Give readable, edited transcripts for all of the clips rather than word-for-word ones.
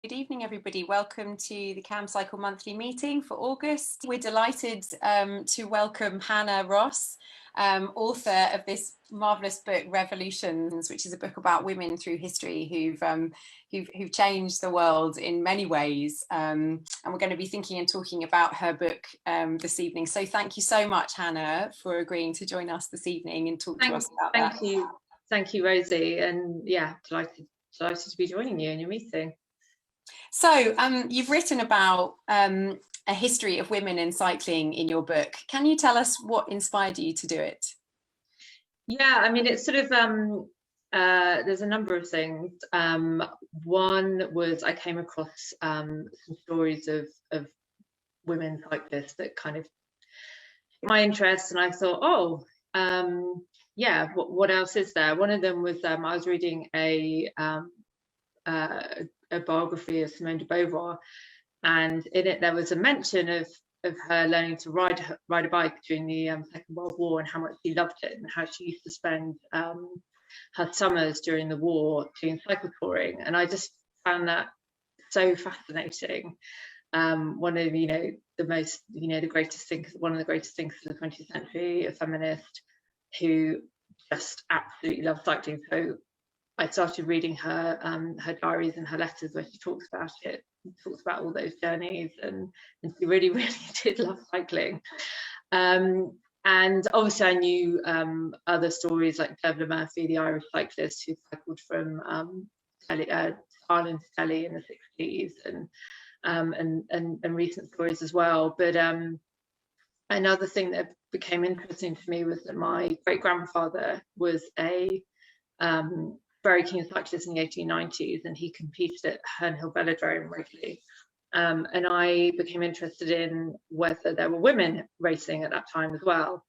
Good evening, everybody. Welcome to the Camcycle monthly meeting for August. We're delighted to welcome Hannah Ross, author of this marvellous book, Revolutions, which is a book about women through history who've changed the world in many ways. And we're going to be thinking and talking about her book this evening. So thank you so much, Hannah, for agreeing to join us this evening and talk to us about that. Thank you, Rosie. And yeah, delighted to be joining you in your meeting. So you've written about a history of women in cycling in your book. Can you tell us what inspired you to do it? Yeah, I mean, it's sort of, there's a number of things. One was I came across some stories of women cyclists that kind of my interest, and I thought, oh, yeah, what else is there? One of them was I was reading a biography of Rosamund De Beaux, and in it there was a mention of her learning to ride a bike during the Second World War, and how much she loved it, and how she used to spend her summers during the war doing cycle touring. And I just found that so fascinating. One of the most the greatest thinkers, one of the greatest thinkers of the 20th century, a feminist who just absolutely loved cycling. So I started reading her diaries and her letters where she talks about it, talks about all those journeys, and she really, really did love cycling. And obviously I knew other stories like Dervla Murphy, the Irish cyclist who cycled from Ireland to Delhi in the 60s, and recent stories as well. But another thing that became interesting to me was that my great-grandfather was a very keen cyclist in the 1890s, and he competed at Herne Hill Velodrome regularly. And I became interested in whether there were women racing at that time as well.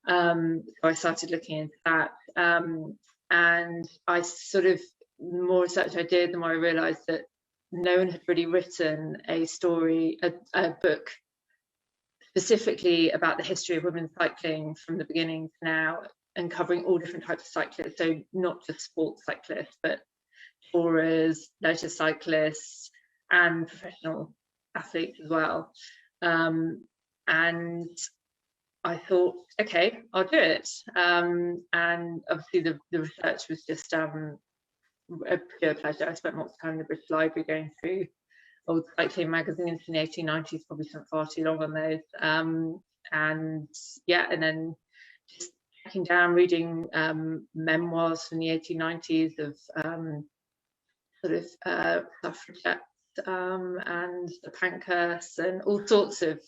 So I started looking into that, and I sort of, the more research I did, the more I realised that no one had really written a book specifically about the history of women's cycling from the beginning to now, and covering all different types of cyclists. So not just sports cyclists, but tourers, leisure cyclists, and professional athletes as well. And I thought, okay, I'll do it. And obviously the research was just a pure pleasure. I spent lots of time in the British Library going through old cycling magazines from the 1890s, probably spent far too long on those. And yeah, and then just tracking down, reading memoirs from the 1890s of suffragettes and the Pankhursts, and all sorts of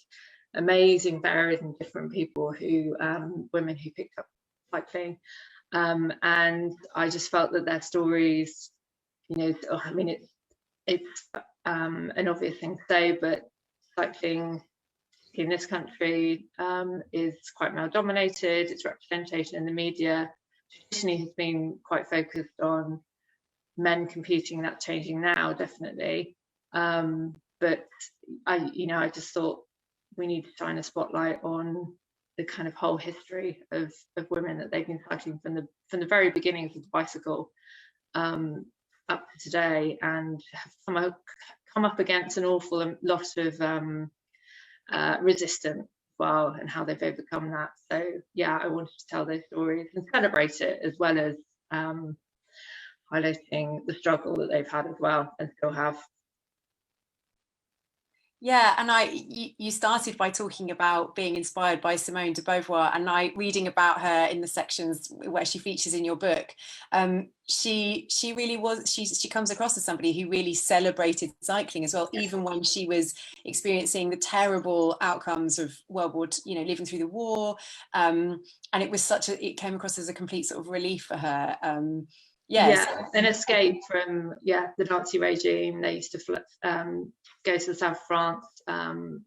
amazing, varied and different people women who picked up cycling. And I just felt that their stories, I mean, it's an obvious thing to say, but cycling in this country is quite male dominated. Its representation in the media traditionally has been quite focused on men competing. That's changing now, definitely. But I just thought we need to shine a spotlight on the kind of whole history of women, that they've been cycling from the very beginnings of the bicycle up to today, and have come up against an awful lot of resistance as well, and how they've overcome that. So yeah, I wanted to tell those stories and celebrate it, as well as highlighting the struggle that they've had as well, and still have. Yeah, and you started by talking about being inspired by Simone de Beauvoir, and reading about her in the sections where she features in your book, she really was, she comes across as somebody who really celebrated cycling as well, even when she was experiencing the terrible outcomes of World War, living through the war, and it came across as a complete sort of relief for her. An escape from the Nazi regime. They used to go to the south of France, sort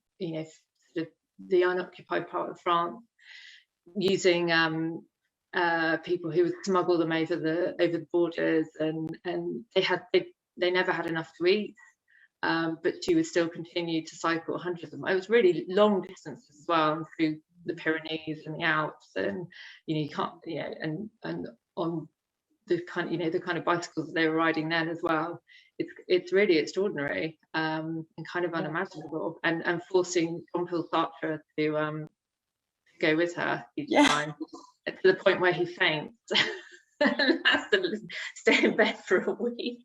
of the unoccupied part of France, using people who would smuggle them over the borders, and they never had enough to eat, but she would still continue to cycle hundreds of them. It was really long distances as well, through the Pyrenees and the Alps, and you can't, and on the kind of bicycles that they were riding then as well. It's really extraordinary, and kind of unimaginable, and forcing Jean-Paul Sartre to go with her each time, to the point where he faints and has to stay in bed for a week.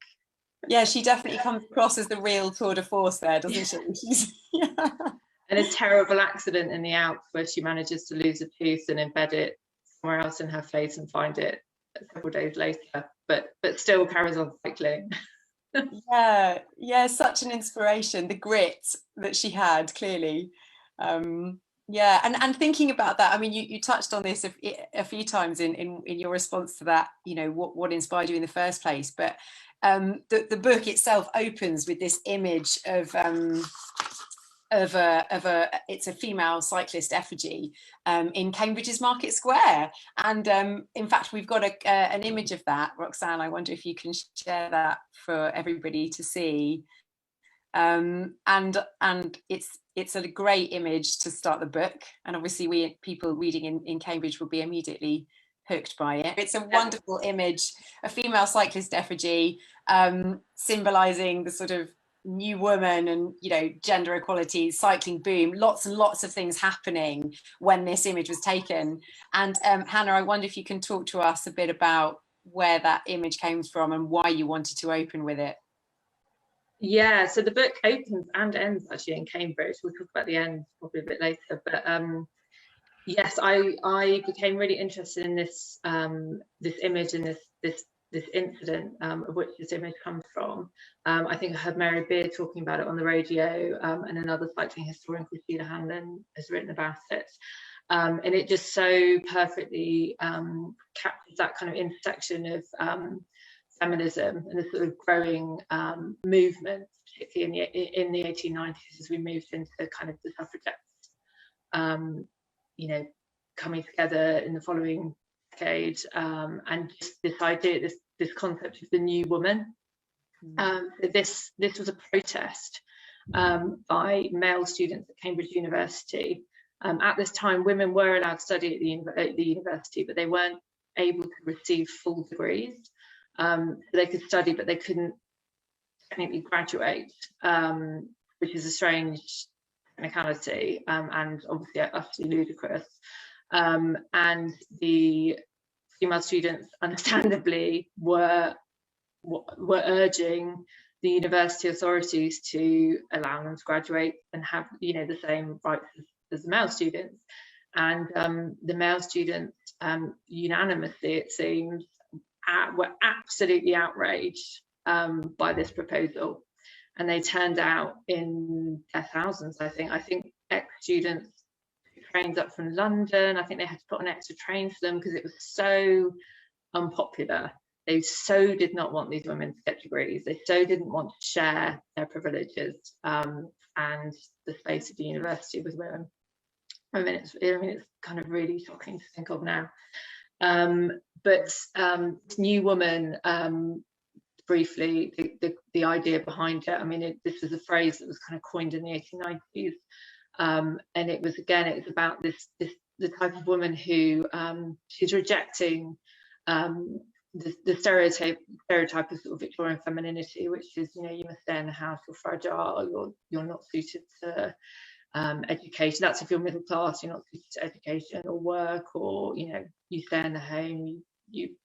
Yeah, she definitely comes across as the real tour de force there, doesn't she? And a terrible accident in the Alps where she manages to lose a tooth and embed it somewhere else in her face and find it several days later, but still carries on cycling. Yeah, such an inspiration, the grit that she had, clearly. Yeah, and thinking about that, I mean, you touched on this a few times in your response to that, you know, what inspired you in the first place, but the book itself opens with this image of it's a female cyclist effigy in Cambridge's Market Square, and in fact we've got an image of that. Roxanne, I wonder if you can share that for everybody to see, and it's a great image to start the book, and obviously people reading in Cambridge will be immediately hooked by it. It's a wonderful image, a female cyclist effigy, symbolizing the sort of new woman and, you know, gender equality, cycling boom, lots and lots of things happening when this image was taken. And Hannah, I wonder if you can talk to us a bit about where that image came from and why you wanted to open with it. Yeah, so the book opens and ends actually in Cambridge. We'll talk about the end probably a bit later, but yes, I became really interested in this this image and this incident, of which this image comes from. I think I heard Mary Beard talking about it on the radio, and another cycling historian called Sheila Hanlon has written about it. And it just so perfectly captures that kind of intersection of feminism and the sort of growing movement, particularly in the 1890s, as we moved into kind of the suffragettes, you know, coming together in the following decade, and just this idea, this concept of the new woman. This was a protest by male students at Cambridge University. At this time, women were allowed to study at the university, but they weren't able to receive full degrees. So they could study, but they couldn't technically graduate, which is a strange technicality, and obviously utterly ludicrous. And the female students, understandably, were urging the university authorities to allow them to graduate and have, you know, the same rights as the male students. And the male students, unanimously, it seems, were absolutely outraged by this proposal, and they turned out in their thousands. I think ex-students trains up from London. I think they had to put on extra trains for them because it was so unpopular. They so did not want these women to get degrees. They so didn't want to share their privileges and the space of the university with women. I mean, it's kind of really shocking to think of now. But new woman, briefly, the idea behind it, I mean, this was a phrase that was kind of coined in the 1890s, and it was about the type of woman who she's rejecting the stereotype of sort of Victorian femininity, which is, you know, you must stay in the house, you're fragile, you're not suited to education. That's if you're middle class, you're not suited to education or work, or, you know, you stay in the home, you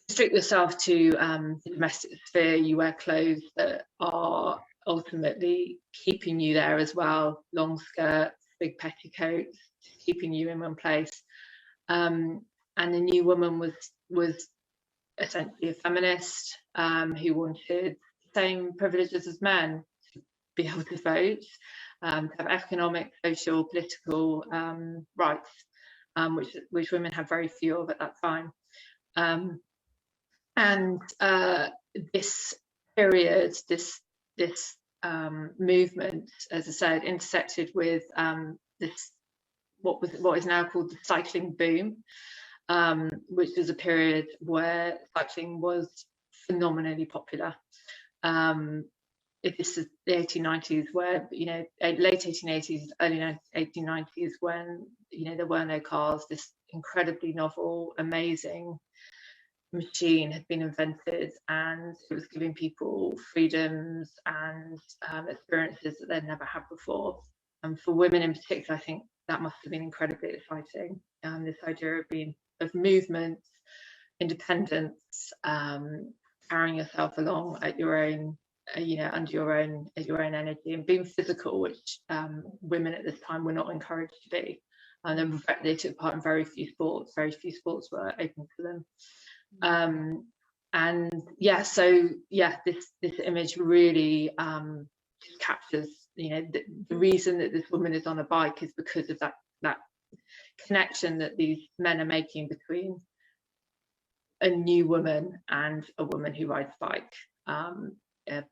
restrict yourself to the domestic sphere, you wear clothes that are ultimately keeping you there as well, long skirts, big petticoats, keeping you in one place. And the new woman was essentially a feminist who wanted the same privileges as men, to be able to vote, to have economic, social, political rights, which women had very few of at that time. And this period, this movement, as I said, intersected with what is now called the cycling boom, which was a period where cycling was phenomenally popular. This is the 1890s, where, you know, late 1880s, early 1890s, when, you know, there were no cars. This incredibly novel, amazing machine had been invented, and it was giving people freedoms and experiences that they'd never had before. And for women in particular, I think that must have been incredibly exciting. This idea of movement, independence, carrying yourself along at your own, under your own energy, and being physical, which women at this time were not encouraged to be. And in fact, they took part in very few sports. Very few sports were open to them. And yeah, so yeah, this image really just captures, the reason that this woman is on a bike is because of that connection that these men are making between a new woman and a woman who rides a bike.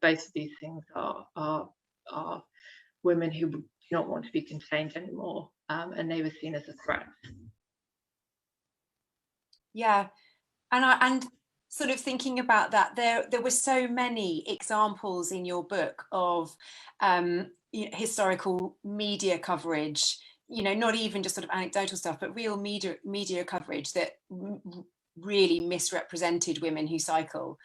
Both of these things are women who do not want to be contained anymore, and they were seen as a threat. Yeah, and sort of thinking about that, there were so many examples in your book of historical media coverage, not even just sort of anecdotal stuff, but real media coverage that really misrepresented women who cycle.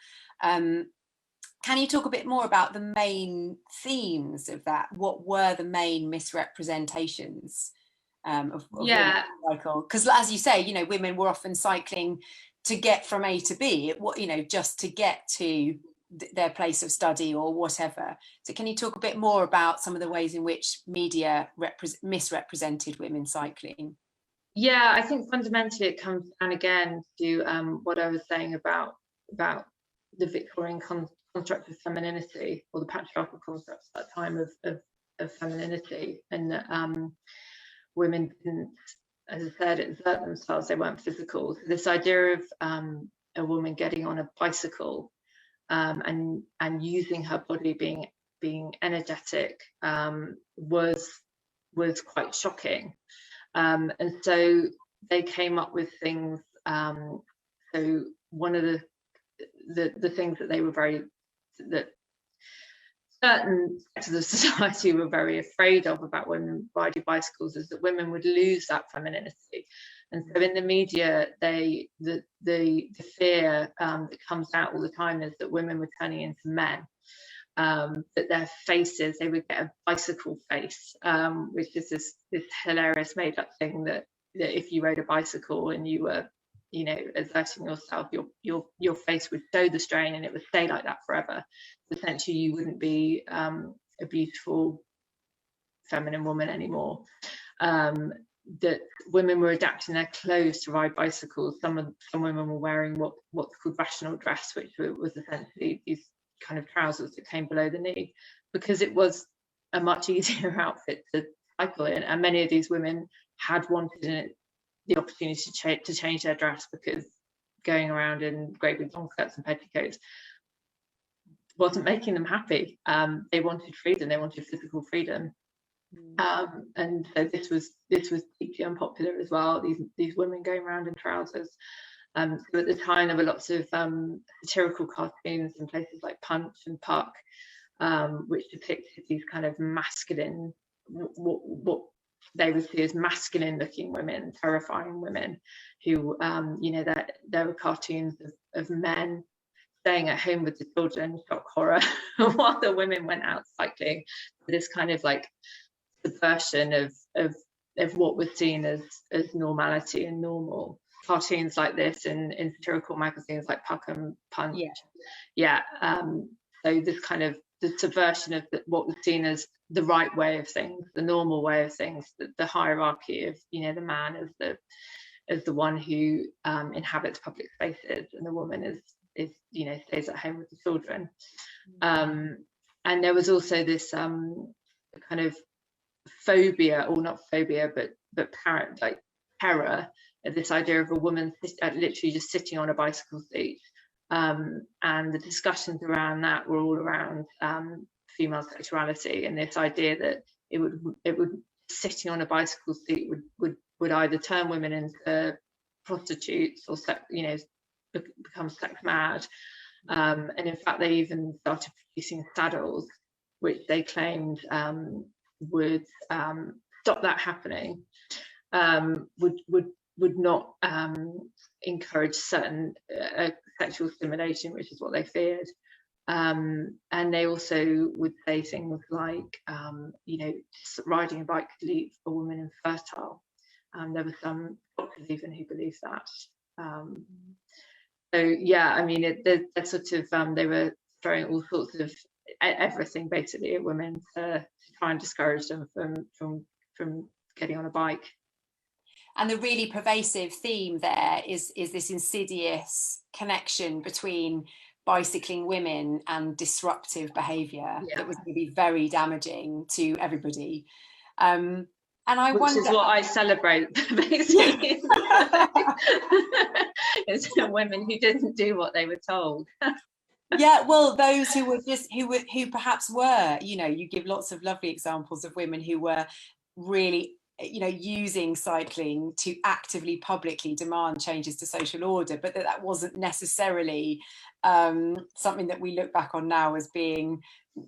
Can you talk a bit more about the main themes of that? What were the main misrepresentations of women who cycle? Because as you say, women were often cycling to get from A to B, just to get to their place of study or whatever. So can you talk a bit more about some of the ways in which media misrepresented women cycling? Yeah, I think fundamentally it comes down again to what I was saying about the Victorian construct of femininity, or the patriarchal construct at that time of femininity, and that women didn't, as I said, exert themselves. They weren't physical. So this idea of a woman getting on a bicycle and using her body, being energetic, was quite shocking. And so they came up with things. So one of the things that they were that certain sectors of society were very afraid of about women riding bicycles is that women would lose that femininity. And so in the media, the fear that comes out all the time is that women were turning into men. That their faces, they would get a bicycle face, which is this hilarious made up thing that if you rode a bicycle and you were, exerting yourself, your face would show the strain, and it would stay like that forever. Essentially, you wouldn't be a beautiful feminine woman anymore. That women were adapting their clothes to ride bicycles. Some women were wearing what's called rational dress, which was essentially these kind of trousers that came below the knee, because it was a much easier outfit to cycle in, and many of these women had wanted the opportunity to change their dress, because going around in great big long skirts and petticoats wasn't making them happy. They wanted freedom, they wanted physical freedom. And so this was deeply unpopular as well, these women going around in trousers. So at the time there were lots of satirical cartoons in places like Punch and Puck, which depicted these kind of masculine, what they would see as masculine looking women, terrifying women who, there were cartoons of men staying at home with the children, shock horror, while the women went out cycling. This kind of like subversion of what was seen as normality and normal. Cartoons like this in satirical magazines like Puck and Punch. So this kind of the subversion of what was seen as the right way of things, the normal way of things, the hierarchy of the man as the one who inhabits public spaces, and the woman is stays at home with the children. And there was also this kind of phobia, or not phobia, but terror, this idea of a woman literally just sitting on a bicycle seat, and the discussions around that were all around female sexuality, and this idea that it would sitting on a bicycle seat would either turn women into prostitutes or become sex mad, and in fact they even started producing saddles which they claimed would stop that happening, would not encourage certain sexual stimulation, which is what they feared. And they also would say things like, riding a bike could leave a woman infertile. There were some doctors even who believed that. So yeah, I mean, they're sort of they were throwing all sorts of everything basically at women to try and discourage them from getting on a bike. And the really pervasive theme there is this insidious connection between bicycling women and disruptive behaviour that was going to be very damaging to everybody. And I Which wonder, is what I celebrate, basically. It's women who didn't do what they were told. Yeah, well, those who were just who perhaps were, you give lots of lovely examples of women who were really, using cycling to actively publicly demand changes to social order, but that wasn't necessarily something that we look back on now as being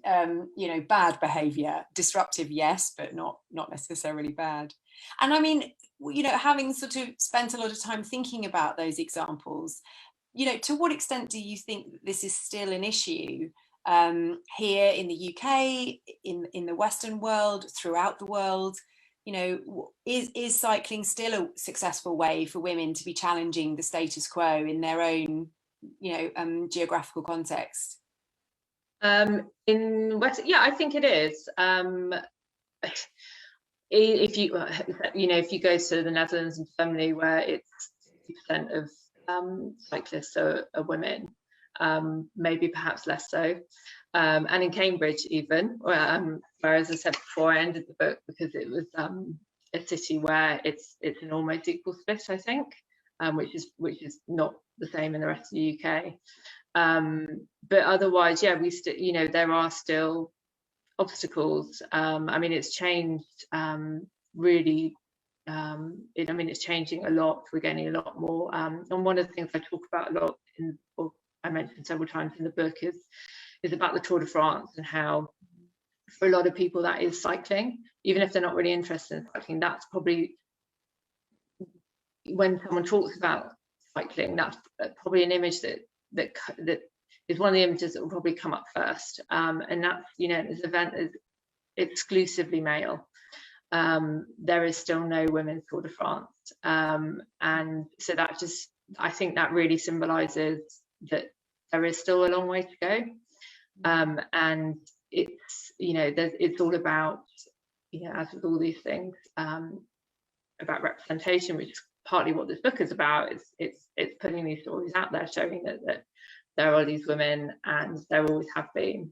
bad behavior. Disruptive, yes, but not necessarily bad. And I mean, having sort of spent a lot of time thinking about those examples, to what extent do you think that this is still an issue here in the UK, in the Western world, throughout the world? Is cycling still a successful way for women to be challenging the status quo in their own, geographical context? In West, yeah, I think it is. If you go to the Netherlands and Germany, where it's 60% of cyclists are women, maybe perhaps less so, and in Cambridge even, where, as I said before, I ended the book because it was a city where it's an almost equal split, I think, which is not the same in the rest of the UK. But otherwise, yeah, we still, there are still obstacles. I mean, it's changed really. It's changing a lot. We're getting a lot more. And one of the things I talk about a lot, or I mentioned several times in the book, is about the Tour de France, and how for a lot of people that is cycling, even if they're not really interested in cycling. That's probably, when someone talks about cycling, that's probably an image that is one of the images that will probably come up first. And that's, this event is exclusively male. There is still no women's Tour de France, and so that just, I think that really symbolises that there is still a long way to go, and it's it's all about, as with all these things, about representation, which is partly what this book is about. It's putting these stories out there, showing that there are these women, and there always have been,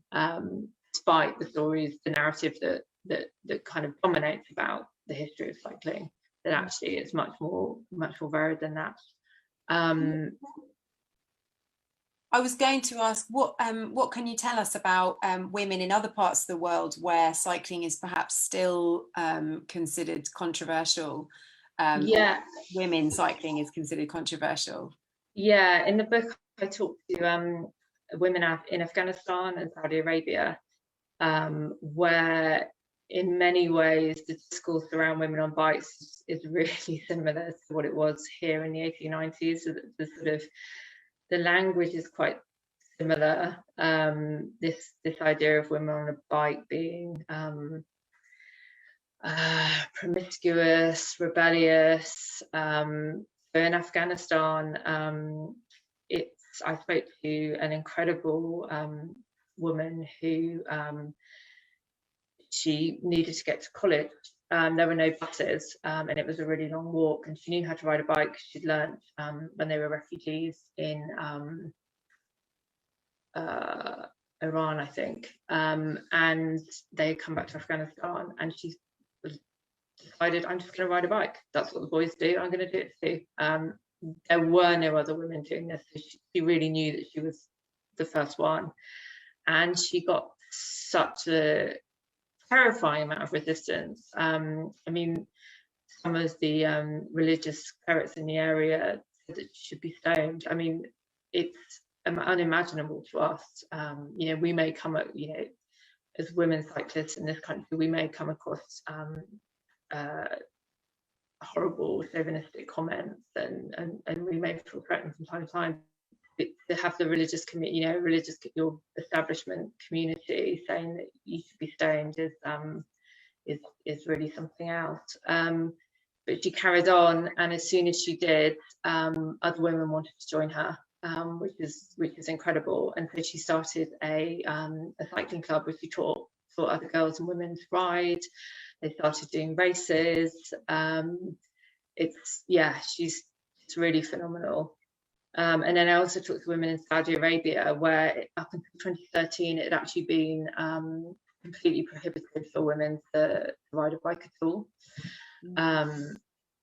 despite the stories, the narrative that kind of dominates about the history of cycling, that actually it's much more varied than that. I was going to ask, what can you tell us about women in other parts of the world where cycling is perhaps still considered controversial? Yeah, women cycling is considered controversial. Yeah, in the book I talk to women in Afghanistan and Saudi Arabia, where in many ways the discourse around women on bikes is really similar to what it was here in the 1890s. So the sort of the language is quite similar. This idea of women on a bike being promiscuous, rebellious. So in Afghanistan, I spoke to an incredible woman who she needed to get to college. There were no buses, and it was a really long walk, and she knew how to ride a bike. She'd learned when they were refugees in Iran, I think, and they had come back to Afghanistan, and she decided, I'm just going to ride a bike. That's what the boys do. I'm going to do it too. There were no other women doing this, so she really knew that she was the first one, and she got such a terrifying amount of resistance. I mean, some of the religious clerics in the area said that she should be stoned. I mean, it's unimaginable to us. We may come at, as women cyclists in this country, we may come across horrible chauvinistic comments, and we may feel threatened from time to time. to have the religious community, you know, your establishment community saying that you should be stoned is really something else. But she carried on, and as soon as she did, other women wanted to join her, which is incredible. And so she started a cycling club where she taught other girls and women to ride. They started doing races. She's really phenomenal. And then I also talked to women in Saudi Arabia, where up until 2013 it had actually been completely prohibited for women to ride a bike at all.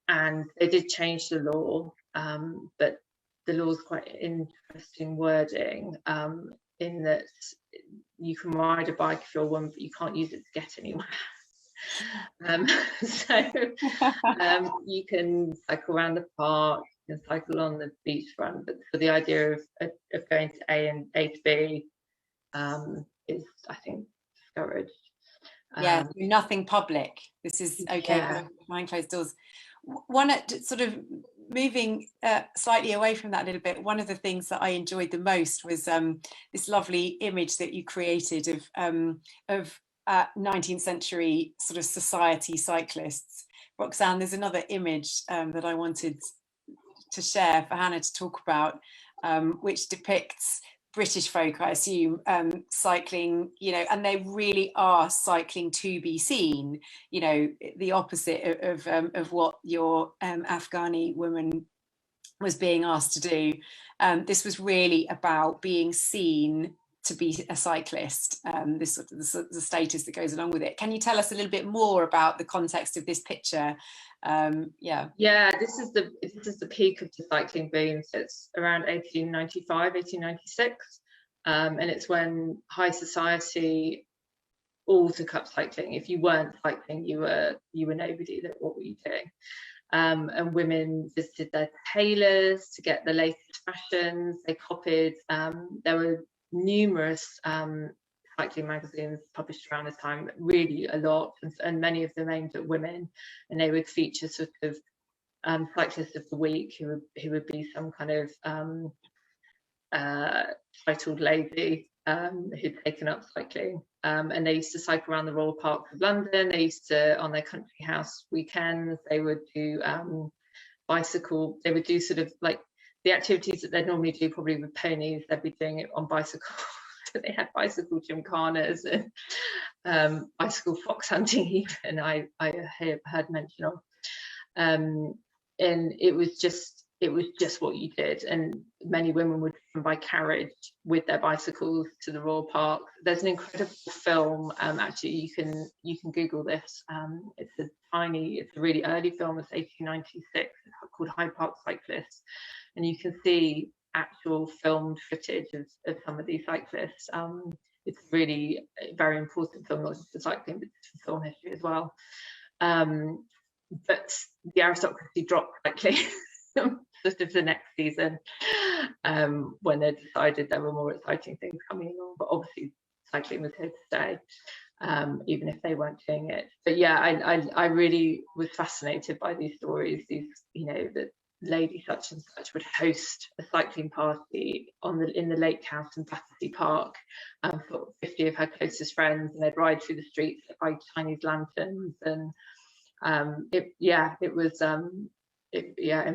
And they did change the law, but the law's quite interesting wording, in that you can ride a bike if you're a woman, but you can't use it to get anywhere. You can cycle around the park, you can cycle on the beachfront, but for the idea of going to A and A to B is, I think, discouraged. Yeah, nothing public. This is okay behind closed doors. One sort of moving slightly away from that a little bit, one of the things that I enjoyed the most was this lovely image that you created of 19th century sort of society cyclists. Roxanne, there's another image that I wanted to share for Hannah to talk about, which depicts British folk, I assume, cycling, you know, and they really are cycling to be seen, you know, the opposite of what your Afghani woman was being asked to do. This was really about being seen to be a cyclist, this sort of the status that goes along with it. Can you tell us a little bit more about the context of this picture? This is the peak of the cycling boom. So it's around 1895, 1896, and it's when high society all took up cycling. If you weren't cycling, you were nobody. What were you doing? And women visited their tailors to get the latest fashions. They copied. There were numerous cycling magazines published around this time, really a lot, and many of them aimed at women, and they would feature sort of cyclists of the week who would be some kind of titled lady who'd taken up cycling, and they used to cycle around the Royal Parks of London. They used to, on their country house weekends, they would do bicycle, they would do sort of like the activities that they'd normally do probably with ponies, they'd be doing it on bicycles. So they had bicycle gymkhanas and bicycle fox hunting even, I heard mention of. And it was just what you did, and many women would come by carriage with their bicycles to the Royal Park. There's an incredible film, actually you can Google this. It's a really early film. It's 1896, called Hyde Park Cyclists, and you can see actual filmed footage of some of these cyclists. It's really a very important film, not just for cycling, but for film history as well. But the aristocracy dropped cycling sort of the next season, when they decided there were more exciting things coming along. But obviously cycling was here to stay, even if they weren't doing it. But yeah, I really was fascinated by these stories. These, you know, that lady such and such would host a cycling party in the lake house in Battersea Park for 50 of her closest friends, and they'd ride through the streets by Chinese lanterns, and it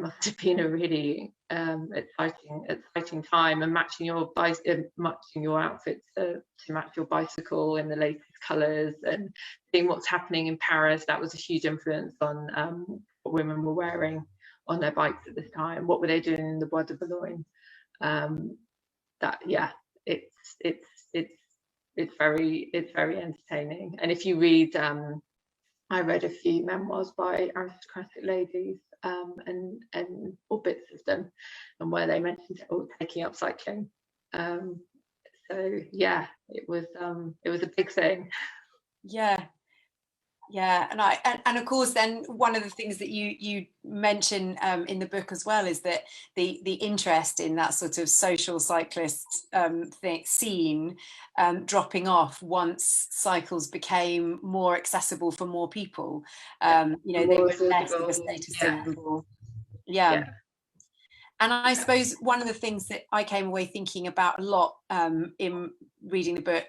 must have been a really exciting time, and matching your outfit to match your bicycle in the latest colours, and seeing what's happening in Paris. That was a huge influence on what women were wearing on their bikes at this time. What were they doing in the Bois de Boulogne? It's very entertaining. And if you read, I read a few memoirs by aristocratic ladies, or bits of them, and where they mentioned taking up cycling. So yeah, it was a big thing. Yeah, and of course, then one of the things that you mention in the book as well is that the interest in that sort of social cyclist scene dropping off once cycles became more accessible for more people. You know, they were less of a status symbol. Yeah. And I suppose one of the things that I came away thinking about a lot in reading the book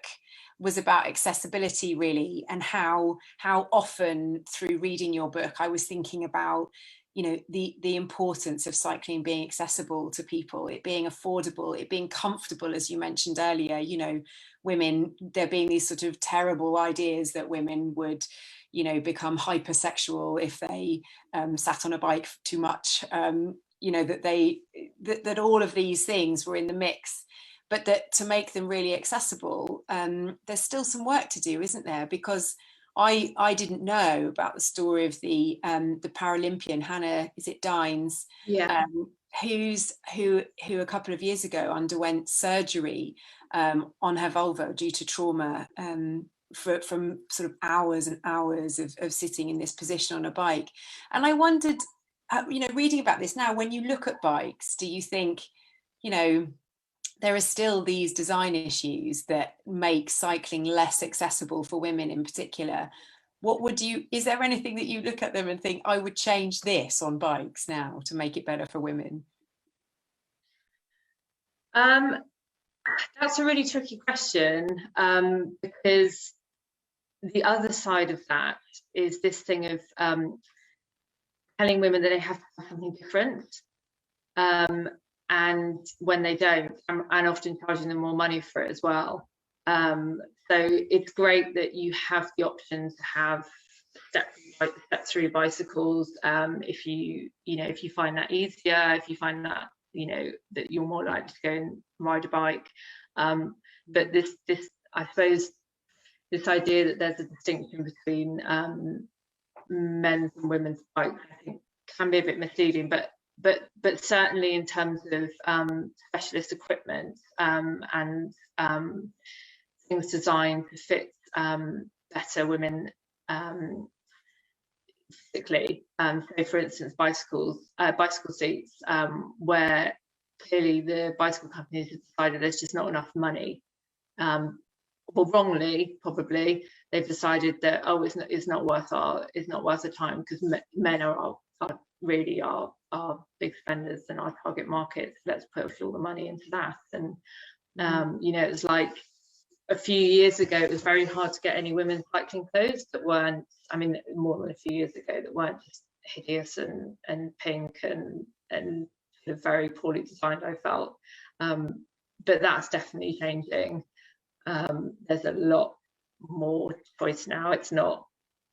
was about accessibility, really, and how often through reading your book I was thinking about, you know, the importance of cycling being accessible to people, it being affordable, it being comfortable, as you mentioned earlier. You know, women, there being these sort of terrible ideas that women would, you know, become hypersexual if they sat on a bike too much. You know, that all of these things were in the mix, but that to make them really accessible, there's still some work to do, isn't there? Because I didn't know about the story of the Paralympian Hannah, is it Dines? Yeah. Who a couple of years ago underwent surgery on her vulva due to trauma, from sort of hours and hours of sitting in this position on a bike. And I wondered, you know, reading about this now, when you look at bikes, do you think, you know, there are still these design issues that make cycling less accessible for women in particular? What would you, is there anything that you look at them and think, I would change this on bikes now to make it better for women? That's a really tricky question, because the other side of that is this thing of telling women that they have to have something different, and when they don't, and often charging them more money for it as well. So it's great that you have the option to have step-through bicycles, if you find that easier, if you find that, you know, that you're more likely to go and ride a bike. But this I suppose this idea that there's a distinction between men's and women's bikes, I think, can be a bit misleading, but certainly in terms of specialist equipment, and things designed to fit better women physically. So for instance, bicycle seats, where clearly the bicycle companies have decided there's just not enough money, well, wrongly probably, they've decided that, oh, it's not worth the time, because men are really our big spenders and our target markets. Let's put all the money into that. And you know, it's like a few years ago, it was very hard to get any women's cycling clothes that weren't, I mean, more than a few years ago, that weren't just hideous and pink and sort of very poorly designed, I felt. But that's definitely changing. There's a lot more choice now. It's not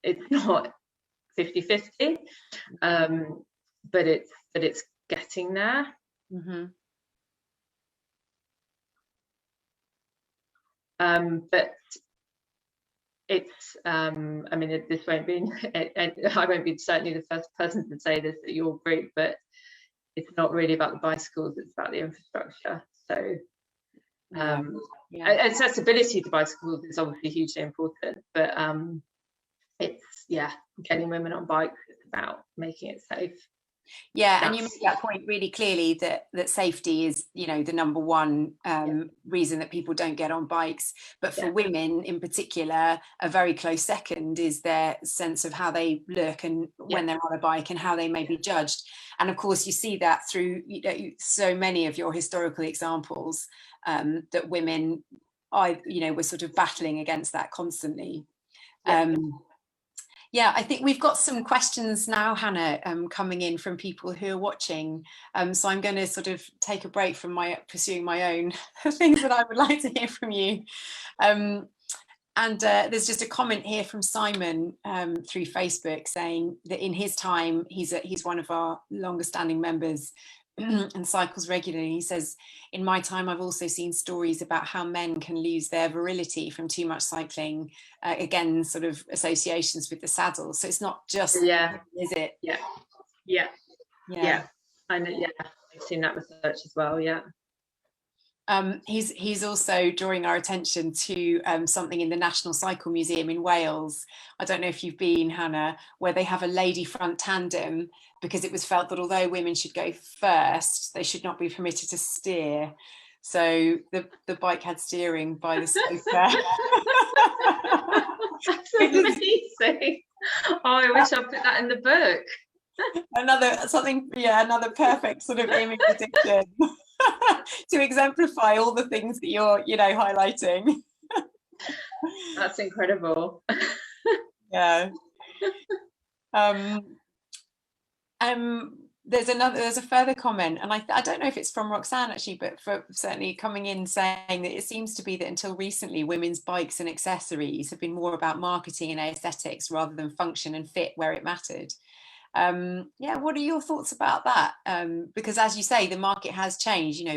50-50, but it's getting there. Mm-hmm. But it's I mean, this won't be I won't be certainly the first person to say this at your group, but it's not really about the bicycles, it's about the infrastructure. So accessibility to bicycles is obviously hugely important, but it's getting women on bikes, it's about making it safe. And you make that point really clearly, that safety is, you know, the number one reason that people don't get on bikes. But for women in particular, a very close second is their sense of how they look and when they're on a bike and how they may be judged. And of course, you see that through, you know, so many of your historical examples, that women, were sort of battling against that constantly. I think we've got some questions now, Hannah, coming in from people who are watching. So I'm going to sort of take a break from pursuing my own things that I would like to hear from you. And there's just a comment here from Simon through Facebook saying that in his time, he's one of our longest standing members and cycles regularly. He says, in my time, I've also seen stories about how men can lose their virility from too much cycling. Again, sort of associations with the saddle. So it's not just, is it? Yeah. I know, I've seen that research as well. He's also drawing our attention to something in the National Cycle Museum in Wales. I don't know if you've been, Hannah, where they have a lady front tandem, because it was felt that although women should go first, they should not be permitted to steer. So the bike had steering by the sofa. That's amazing. Oh, I wish I'd put that in the book. another perfect sort of image addiction to exemplify all the things that you're, highlighting. That's incredible. Yeah. There's a further comment, and I don't know if it's from Roxanne actually, but certainly coming in saying that it seems to be that until recently women's bikes and accessories have been more about marketing and aesthetics rather than function and fit where it mattered. What are your thoughts about that? Because as you say, the market has changed.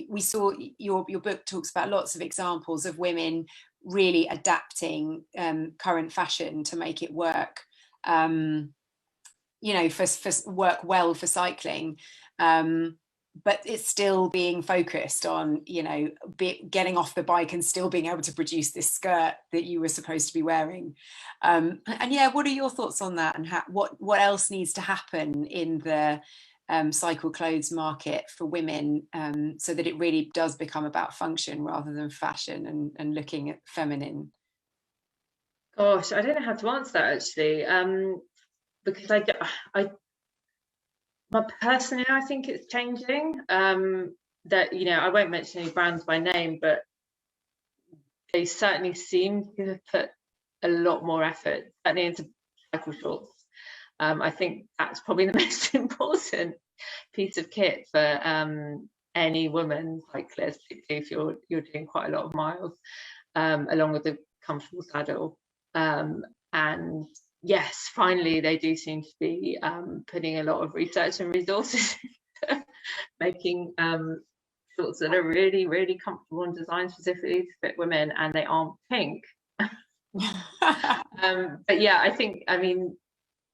We saw your book talks about lots of examples of women really adapting current fashion to make it work. For work well for cycling, but it's still being focused on, getting off the bike and still being able to produce this skirt that you were supposed to be wearing. What are your thoughts on that, and what else needs to happen in the cycle clothes market for women, so that it really does become about function rather than fashion and looking at feminine? Gosh, I don't know how to answer that actually. Because personally, I think it's changing. That I won't mention any brands by name, but they certainly seem to have put a lot more effort, certainly into cycle shorts. I think that's probably the most important piece of kit for any woman cyclist, particularly if you're doing quite a lot of miles, along with the comfortable saddle. And yes, finally, they do seem to be putting a lot of research and resources into making shorts that are really, really comfortable and designed specifically to fit women, and they aren't pink. But yeah, I mean,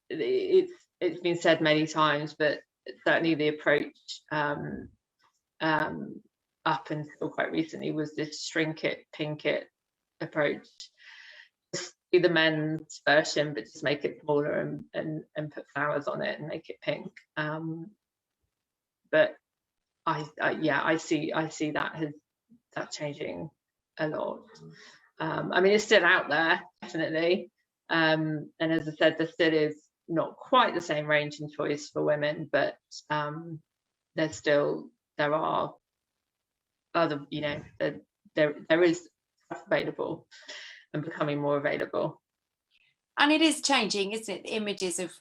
it's been said many times, but certainly the approach up until quite recently was this shrink it, pink it approach. Do the men's version, but just make it smaller and put flowers on it and make it pink. But I see that changing a lot. I mean, it's still out there, definitely. And as I said, there still is not quite the same range and choice for women, but there are other, there is stuff available and becoming more available. And it is changing, isn't it? Images of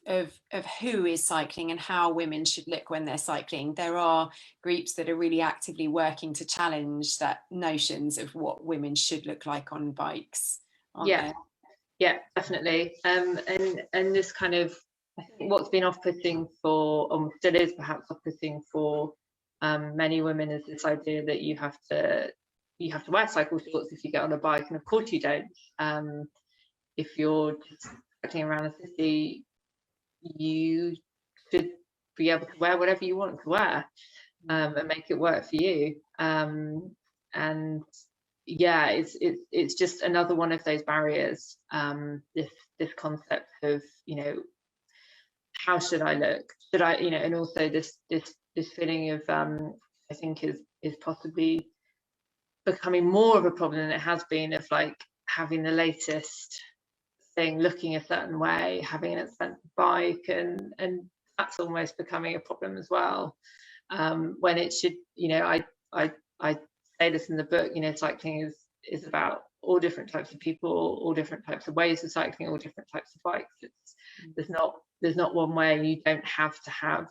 who is cycling and how women should look when they're cycling. There are groups that are really actively working to challenge that notions of what women should look like on bikes. Yeah, definitely. And this kind of, I think what's been off-putting for, or still is perhaps off-putting for many women, is this idea that you have to wear cycle shorts if you get on a bike, and of course you don't. If you're just cycling around the city, you should be able to wear whatever you want to wear, and make it work for you. And yeah, it's just another one of those barriers. This concept of, how should I look? Should I, and also this feeling of I think is possibly becoming more of a problem than it has been, of like having the latest thing, looking a certain way, having an expensive bike, and that's almost becoming a problem as well. When it should, I say this in the book, cycling is about all different types of people, all different types of ways of cycling, all different types of bikes. There's not one way. You don't have to have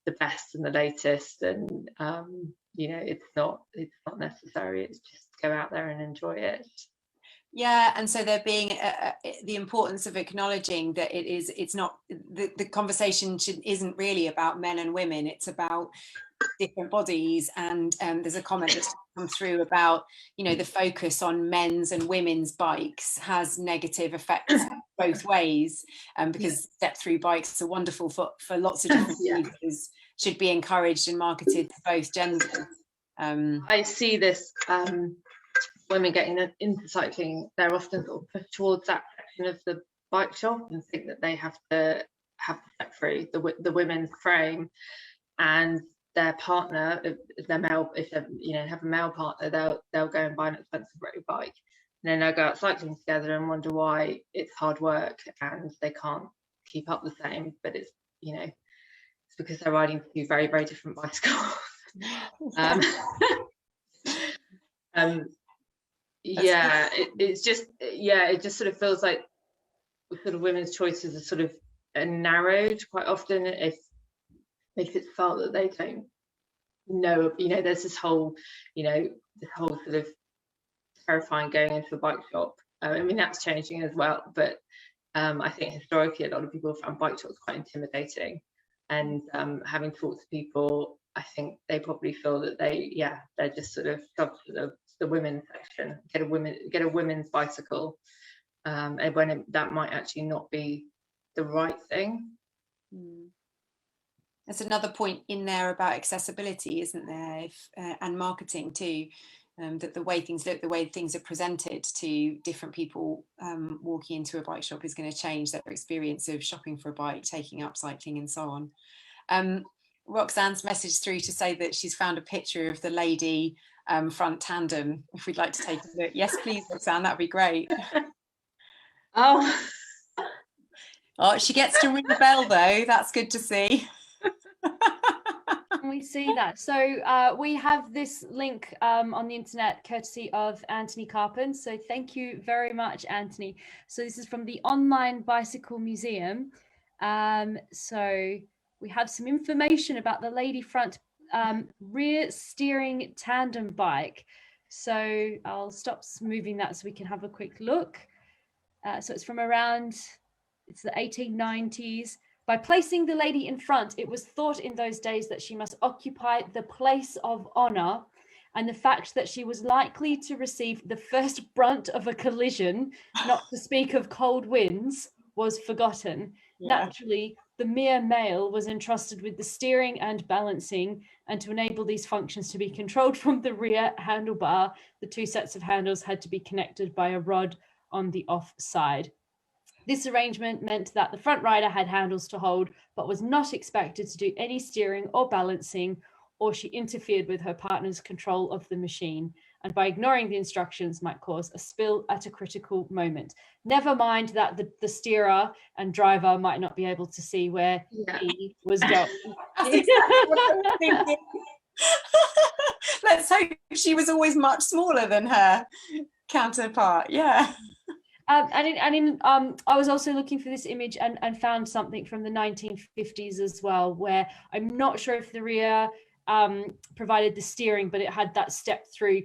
the best and the latest, and it's not necessary. It's just go out there and enjoy it. Yeah, and so there being the importance of acknowledging that it's not the conversation isn't really about men and women. It's about different bodies, and there's a comment that's come through about the focus on men's and women's bikes has negative effects both ways, because step-through bikes are wonderful for lots of different users, should be encouraged and marketed to both genders. I see this. Women getting into cycling, they're often sort of pushed towards that section of the bike shop and think that they have to have the step-through, the women's frame, and their partner, if they're male, if they have a male partner, they'll go and buy an expensive road bike, and then they'll go out cycling together and wonder why it's hard work and they can't keep up the same. But it's you know, it's because they're riding two very, very different bicycles. Yeah, it just sort of feels like sort of women's choices are sort of narrowed quite often if it's felt that they don't know, you know, there's this whole sort of terrifying going into a bike shop. I mean, that's changing as well, but I think historically a lot of people found bike shops quite intimidating, and having talked to people, I think they probably feel that they're just sort of shoved to the women's section, get a women's bicycle, and when that might actually not be the right thing. There's another point in there about accessibility, isn't there, and marketing too, that the way things look, the way things are presented to different people walking into a bike shop is going to change their experience of shopping for a bike, taking up cycling and so on. Roxanne's messaged through to say that she's found a picture of the lady front tandem, if we'd like to take a look. Yes, please, Roxanne, that'd be great. Oh, she gets to ring the bell though, that's good to see. We see that. So we have this link on the internet courtesy of Anthony Carpen. So thank you very much, Anthony. So this is from the Online Bicycle Museum. So we have some information about the lady front rear steering tandem bike. So I'll stop moving that so we can have a quick look. So it's from around, it's the 1890s. By placing the lady in front, it was thought in those days that she must occupy the place of honor, and the fact that she was likely to receive the first brunt of a collision, not to speak of cold winds, was forgotten. Yeah. Naturally, the mere male was entrusted with the steering and balancing, and to enable these functions to be controlled from the rear handlebar, the two sets of handles had to be connected by a rod on the off side. This arrangement meant that the front rider had handles to hold, but was not expected to do any steering or balancing, or she interfered with her partner's control of the machine, and by ignoring the instructions might cause a spill at a critical moment. Never mind that the steerer and driver might not be able to see where he was going. That's exactly what I was thinking. Let's hope she was always much smaller than her counterpart. Yeah. I was also looking for this image and found something from the 1950s as well, where I'm not sure if the rear provided the steering, but it had that step through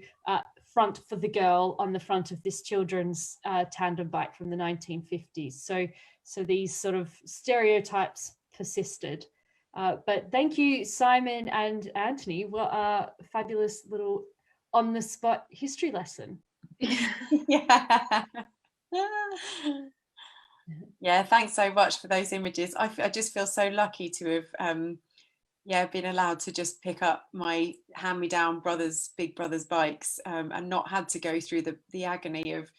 front for the girl on the front of this children's tandem bike from the 1950s. So these sort of stereotypes persisted. But thank you, Simon and Anthony. What a fabulous little on-the-spot history lesson. Yeah. Yeah, thanks so much for those images. I just feel so lucky to have been allowed to just pick up my hand-me-down big brothers bikes and not had to go through the agony of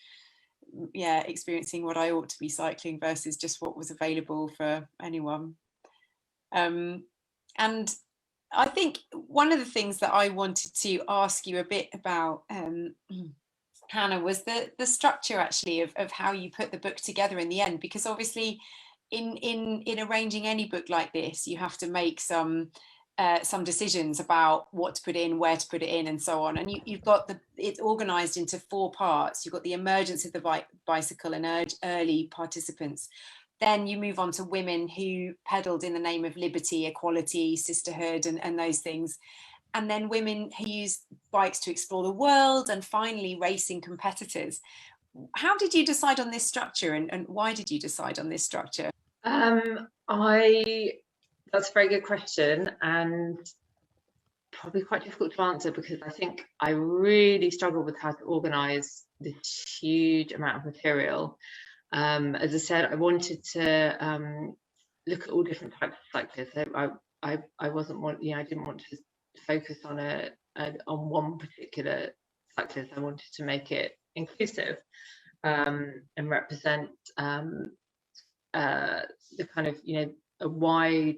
experiencing what I ought to be cycling versus just what was available for anyone. And I think one of the things that I wanted to ask you a bit about, Hannah, was the structure actually of how you put the book together in the end, because obviously in arranging any book like this, you have to make some decisions about what to put in, where to put it in, and so on. And you've got it's organized into 4 parts. You've got the emergence of the bicycle and early participants. Then you move on to women who pedaled in the name of liberty, equality, sisterhood, and those things. And then women who use bikes to explore the world, and finally racing competitors. How did you decide on this structure, and why did you decide on this structure? That's a very good question, and probably quite difficult to answer, because I think I really struggled with how to organise this huge amount of material. As I said, I wanted to look at all different types of cyclists. So I didn't want to focus on one particular cyclist. I wanted to make it inclusive and represent the kind of a wide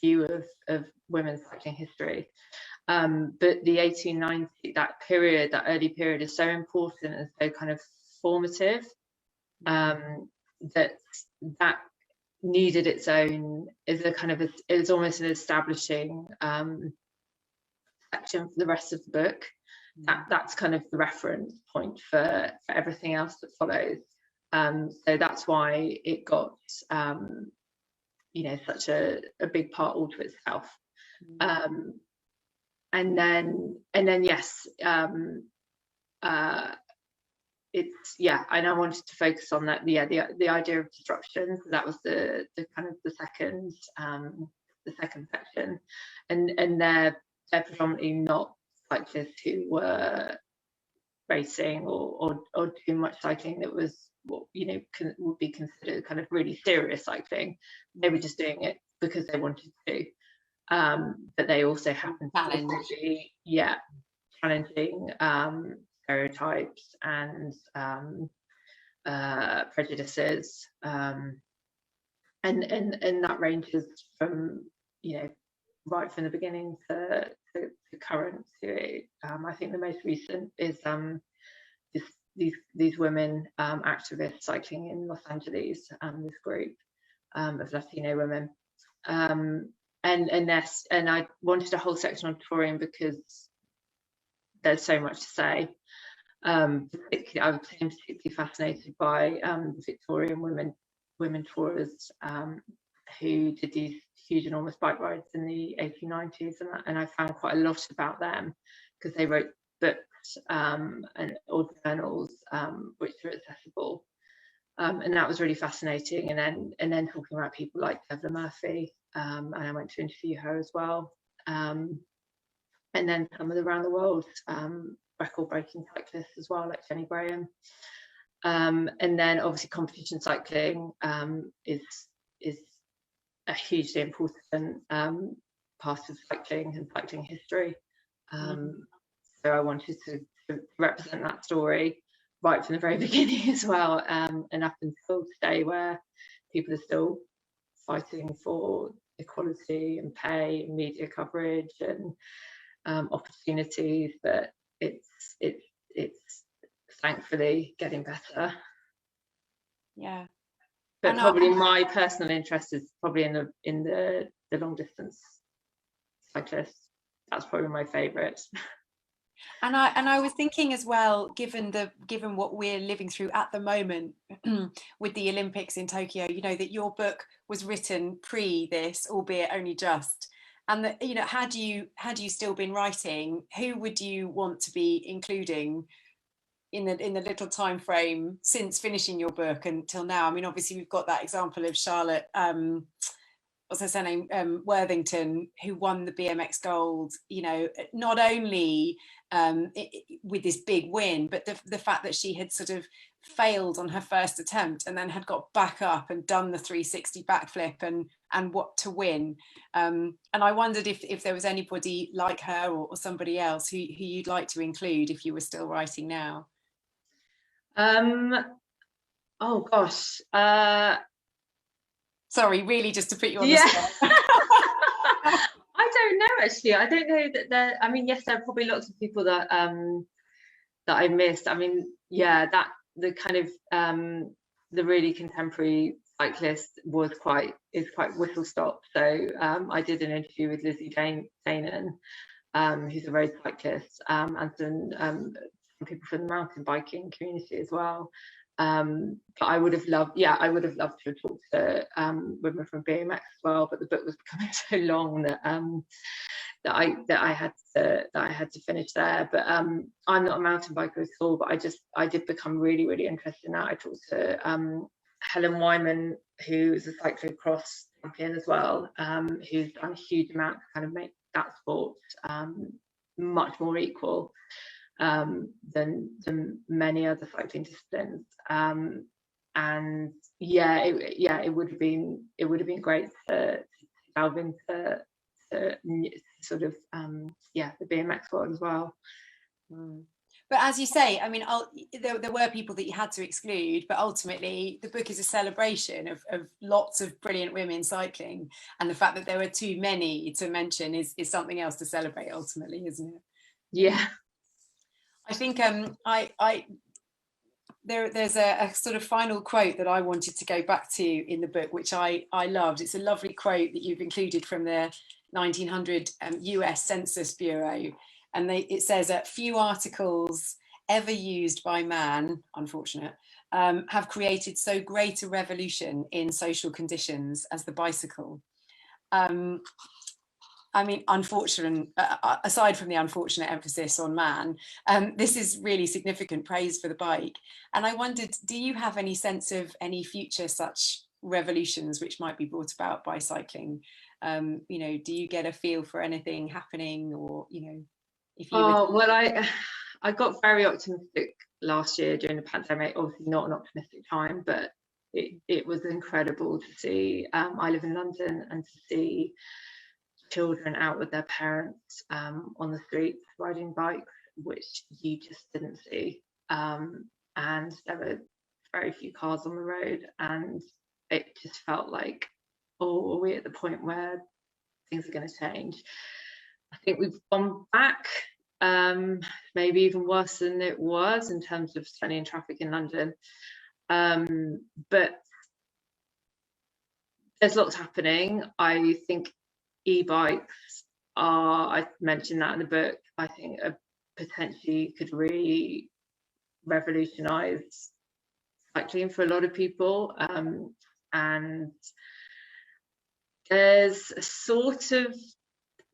view of women's cycling history. But the 1890, that early period, is so important and so kind of formative, that needed its own, is a kind of it's almost an establishing section for the rest of the book. That's kind of the reference point for everything else that follows. So that's why it got you know, such a big part all to itself. And then yes, it's, yeah, and I wanted to focus on that, the idea of disruption. So that was the kind of the second section, and they're predominantly not cyclists who were racing or doing much cycling that was what, you know, would be considered kind of really serious cycling. They were just doing it because they wanted to, but they also happened to be challenging stereotypes and prejudices, and that ranges from, you know, right from the beginning to current. To I think the most recent is these women activists cycling in Los Angeles, this group of Latino women, and I wanted a whole section on touring because there's so much to say. Particularly, I was particularly fascinated by Victorian women tourers who did these huge, enormous bike rides in the 1890s, and I found quite a lot about them because they wrote books or journals which are accessible, and that was really fascinating. And then talking about people like Devla Murphy, and I went to interview her as well, and then some of the around the world record-breaking cyclists as well, like Jenny Graham, and then obviously competition cycling is a hugely important part of cycling and cycling history. So I wanted to represent that story right from the very beginning as well, and up until today, where people are still fighting for equality and pay and media coverage and opportunities. But it's thankfully getting better. Yeah. But probably my personal interest is probably in the long distance cyclists. That's probably my favourite. And I was thinking as well, given what we're living through at the moment with the Olympics in Tokyo, you know, that your book was written pre this, albeit only just, and that, you know, had you still been writing, who would you want to be including in the little time frame since finishing your book until now? I mean, obviously we've got that example of Charlotte, what's her surname, Worthington, who won the BMX gold, you know, not only with this big win, but the fact that she had sort of failed on her first attempt and then had got back up and done the 360 backflip and what to win. And I wondered if there was anybody like her or somebody else who you'd like to include if you were still writing now. Oh gosh. Sorry, really, just to put you on the spot. I don't know, actually. I don't know that there. I mean, yes, there are probably lots of people that I missed. I mean, yeah, that the kind of the really contemporary cyclist is quite whistle stop. So I did an interview with Lizzie Danan, who's a road cyclist, and some people from the mountain biking community as well. But I would have loved to have talked to women from BMX as well, but the book was becoming so long that I had to finish there. But I'm not a mountain biker at all, but I did become really, really interested in that. I talked to Helen Wyman, who is a cyclocross champion as well, who's done a huge amount to kind of make that sport much more equal than many other cycling disciplines, and it would have been great to delve into sort of the BMX world as well. But as you say, I mean, there were people that you had to exclude, but ultimately the book is a celebration of lots of brilliant women cycling, and the fact that there were too many to mention is something else to celebrate ultimately, isn't it? Yeah. I think there's a sort of final quote that I wanted to go back to in the book, which I loved. It's a lovely quote that you've included from the 1900 US Census Bureau, and it says few articles ever used by man, unfortunate, have created so great a revolution in social conditions as the bicycle. I mean, unfortunate, aside from the unfortunate emphasis on man, this is really significant praise for the bike. And I wondered, do you have any sense of any future such revolutions which might be brought about by cycling? You know, do you get a feel for anything happening, or, you know, if you well, I got very optimistic last year during the pandemic. Obviously not an optimistic time, but it was incredible to see. I live in London, and to see children out with their parents on the streets riding bikes, which you just didn't see. And there were very few cars on the road, and it just felt like, oh, are we at the point where things are going to change? I think we've gone back, maybe even worse than it was in terms of certainly in traffic in London. But there's lots happening. I think e-bikes are, I mentioned that in the book, I think potentially could really revolutionise cycling for a lot of people. And there's a sort of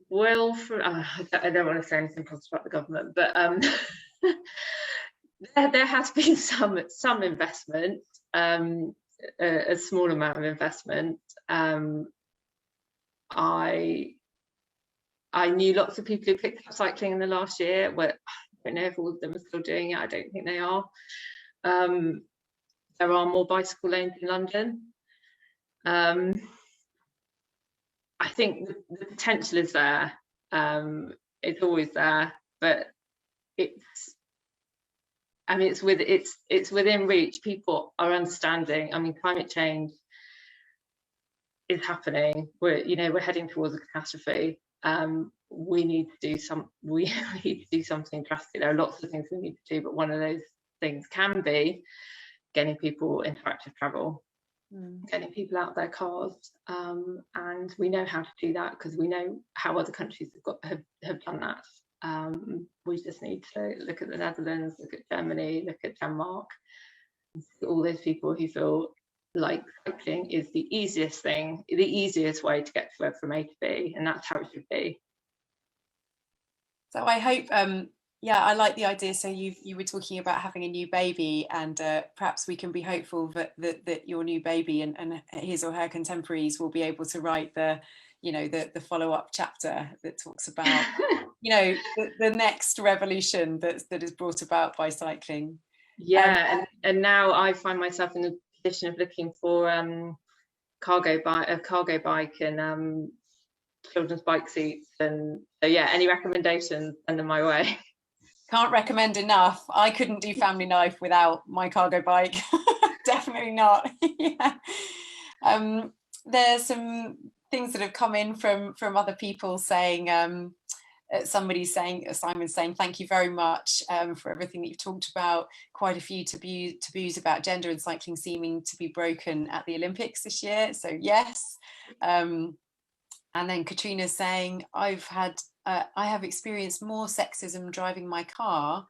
will for, I don't want to say anything positive about the government, but there has been some investment, a small amount of investment. I knew lots of people who picked up cycling in the last year. Well, I don't know if all of them are still doing it. I don't think they are. There are more bicycle lanes in London. I think the potential is there. It's always there, but it's within reach. People are understanding. I mean, climate change is happening. We're heading towards a catastrophe. We need to do something drastic. There are lots of things we need to do, but one of those things can be getting people into active travel, getting people out of their cars, and we know how to do that because we know how other countries have done that. We just need to look at the Netherlands, look at Germany, look at Denmark, all those people who feel like cycling is the easiest way to get to where from A to B, and that's how it should be. So I hope, yeah, I like the idea. So you were talking about having a new baby, and perhaps we can be hopeful that your new baby and his or her contemporaries will be able to write the follow-up chapter that talks about the next revolution that is brought about by cycling. Yeah, and now I find myself in the position of looking for a cargo bike and children's bike seats, and so yeah, any recommendations, send them my way. Can't recommend enough. I couldn't do family life without my cargo bike. Definitely not. Yeah. There's some things that have come in from other people saying, Simon's saying thank you very much for everything that you've talked about. Quite a few taboos about gender and cycling seeming to be broken at the Olympics this year, so yes. And then Katrina's saying, I have experienced more sexism driving my car,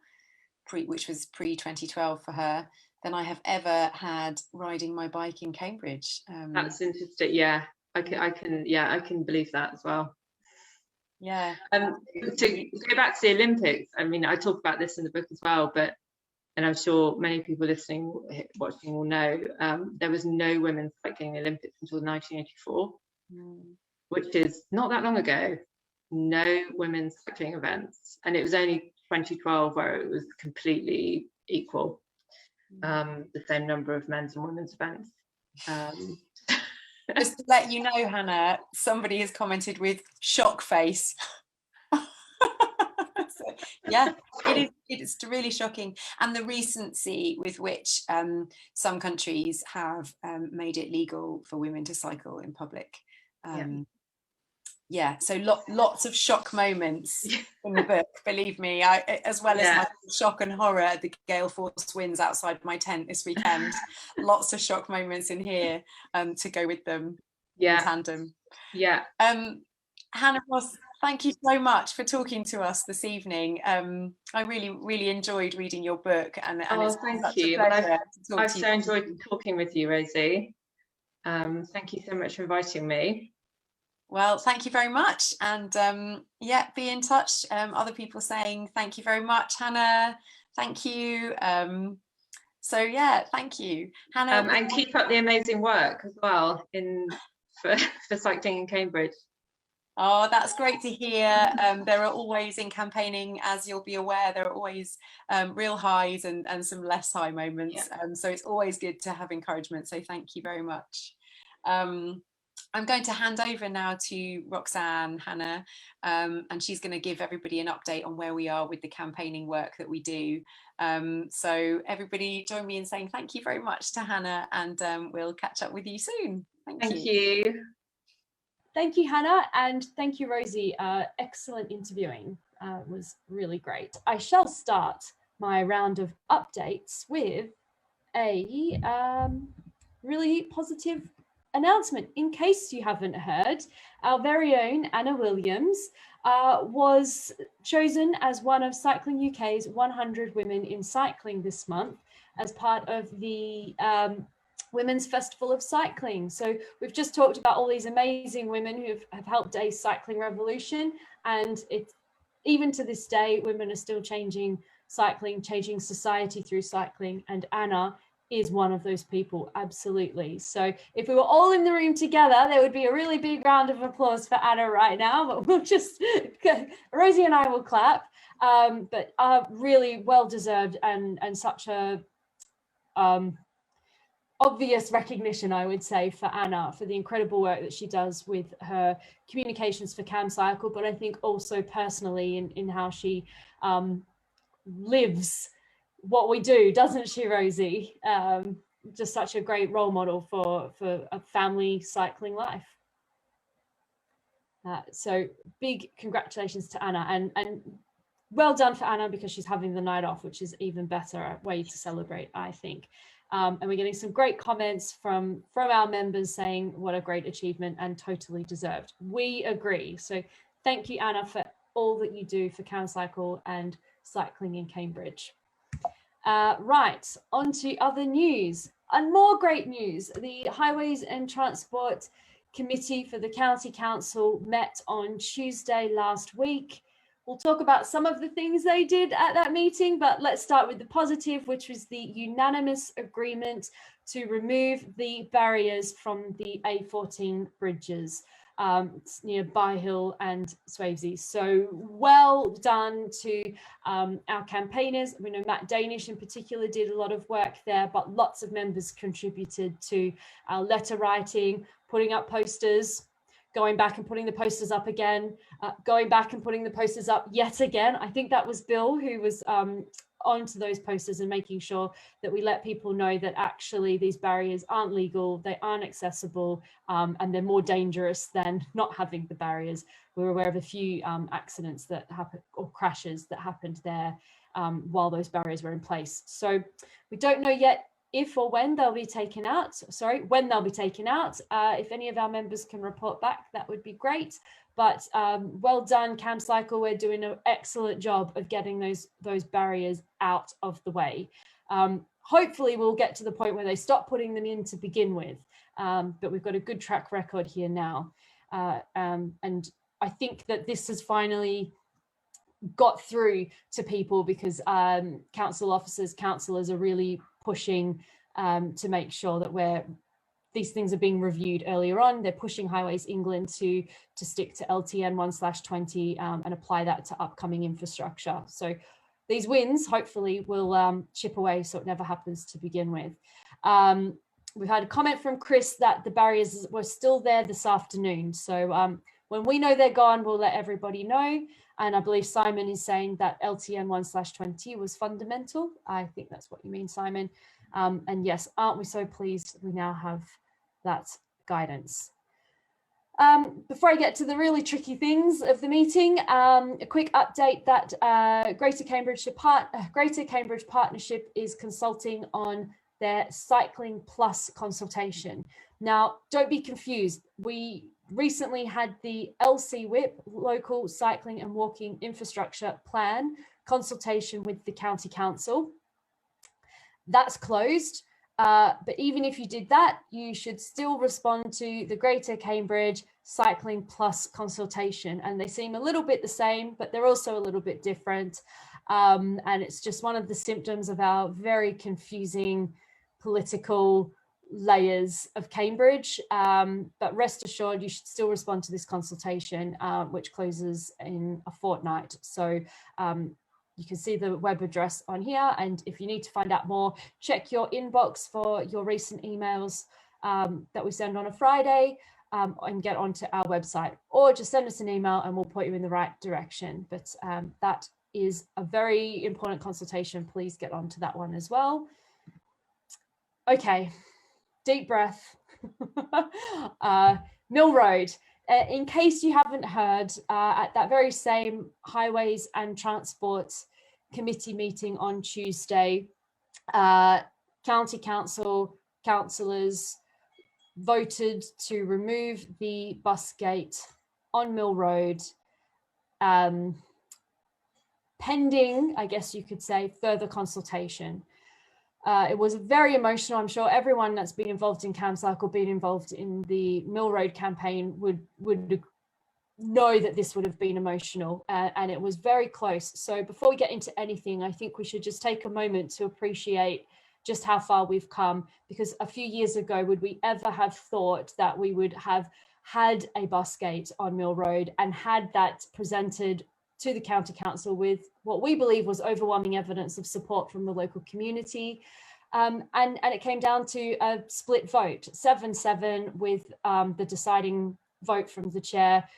which was pre-2012 for her, than I have ever had riding my bike in Cambridge. That's interesting. Yeah, I can believe that as well. Yeah. To go back to the Olympics, I mean, I talk about this in the book as well, and I'm sure many people watching will know, there was no women cycling in the Olympics until 1984, which is not that long ago. No women's cycling events, and it was only 2012 where it was completely equal, the same number of men's and women's events. Just to let you know, Hannah, somebody has commented with shock face. So, yeah, it's really shocking, and the recency with which some countries have made it legal for women to cycle in public. yeah, so lots of shock moments in the book, believe me, as well as my shock and horror at the gale force winds outside my tent this weekend. Lots of shock moments in here to go with them in tandem. Hannah Ross, thank you so much for talking to us this evening. I really enjoyed reading your book, and it's thank you. I've so enjoyed talking with you, Rosie. Thank you so much for inviting me. Well, thank you very much, and be in touch. Other people saying thank you very much, Hannah. Thank you. So yeah, thank you, Hannah. And keep up the amazing work as well for cycling in Cambridge. Oh, that's great to hear. There are always, in campaigning, as you'll be aware, there are always real highs and some less high moments. So it's always good to have encouragement. So thank you very much. I'm going to hand over now to Roxanne, Hannah, and she's going to give everybody an update on where we are with the campaigning work that we do. So everybody join me in saying thank you very much to Hannah, and we'll catch up with you soon. Thank you. Thank you, Hannah, and thank you, Rosie. Excellent interviewing. Was really great. I shall start my round of updates with a really positive announcement. In case you haven't heard, our very own Anna Williams was chosen as one of Cycling UK's 100 Women in Cycling this month as part of the Women's Festival of Cycling. So we've just talked about all these amazing women who have helped a cycling revolution, and it's even to this day, women are still changing cycling, changing society through cycling, and Anna is one of those people, absolutely. So if we were all in the room together, there would be a really big round of applause for Anna right now, but we'll just, Rosie and I will clap, but really well-deserved and such a obvious recognition, I would say, for Anna, for the incredible work that she does with her communications for Camcycle, but I think also personally in how she lives what we do, doesn't she, Rosie? Just such a great role model for a family cycling life. So big congratulations to Anna, and well done for Anna, because she's having the night off, which is even better way to celebrate, I think. And we're getting some great comments from our members saying what a great achievement and totally deserved. We agree. So thank you, Anna, for all that you do for Camcycle and cycling in Cambridge. Right, on to other news and more great news. The Highways and Transport Committee for the County Council met on Tuesday last week. We'll talk about some of the things they did at that meeting, but let's start with the positive, which was the unanimous agreement to remove the barriers from the A14 bridges near Byhill and Swavesey. So well done to our campaigners. We know Matt Danish in particular did a lot of work there, but lots of members contributed to our letter writing, putting up posters, going back and putting the posters up again, going back and putting the posters up yet again. I think that was Bill who was onto those posters and making sure that we let people know that actually these barriers aren't legal, they aren't accessible, and they're more dangerous than not having the barriers. We were aware of a few accidents that happened, or crashes that happened there while those barriers were in place. So we don't know yet if or when they'll be taken out, when they'll be taken out. If any of our members can report back, that would be great. But well done, Camcycle. We're doing an excellent job of getting those barriers out of the way. Hopefully we'll get to the point where they stop putting them in to begin with. But we've got a good track record here now. And I think that this has finally got through to people, because council officers, councillors are really pushing to make sure that these things are being reviewed earlier on. They're pushing Highways England to stick to LTN 1/20 and apply that to upcoming infrastructure. So these wins hopefully will chip away so it never happens to begin with. We've had a comment from Chris that the barriers were still there this afternoon. So when we know they're gone, we'll let everybody know. And I believe Simon is saying that LTN 1/20 was fundamental. I think that's what you mean, Simon. And yes, aren't we so pleased we now have that guidance. Before I get to the really tricky things of the meeting, a quick update that Greater Cambridge Partnership is consulting on their Cycling Plus consultation. Now, don't be confused. We recently had the LCWIP, Local Cycling and Walking Infrastructure Plan, consultation with the County Council. That's closed. But even if you did that, you should still respond to the Greater Cambridge Cycling Plus consultation. And they seem a little bit the same, but they're also a little bit different. And it's just one of the symptoms of our very confusing political layers of Cambridge. But rest assured, you should still respond to this consultation, which closes in a fortnight. So you can see the web address on here, and if you need to find out more, check your inbox for your recent emails that we send on a Friday, and get onto our website, or just send us an email and we'll point you in the right direction. But that is a very important consultation. Please get onto that one as well. Okay, deep breath. Mill Road. In case you haven't heard, at that very same Highways and Transport Committee meeting on Tuesday, County Council councillors voted to remove the bus gate on Mill Road, pending, I guess you could say, further consultation. It was very emotional. I'm sure everyone that's been involved in Camcycle, been involved in the Mill Road campaign would know that this would have been emotional, and it was very close. So before we get into anything, I think we should just take a moment to appreciate just how far we've come, because a few years ago, would we ever have thought that we would have had a bus gate on Mill Road and had that presented to the County Council with what we believe was overwhelming evidence of support from the local community. And it came down to a split vote, 7-7, with the deciding vote from the chair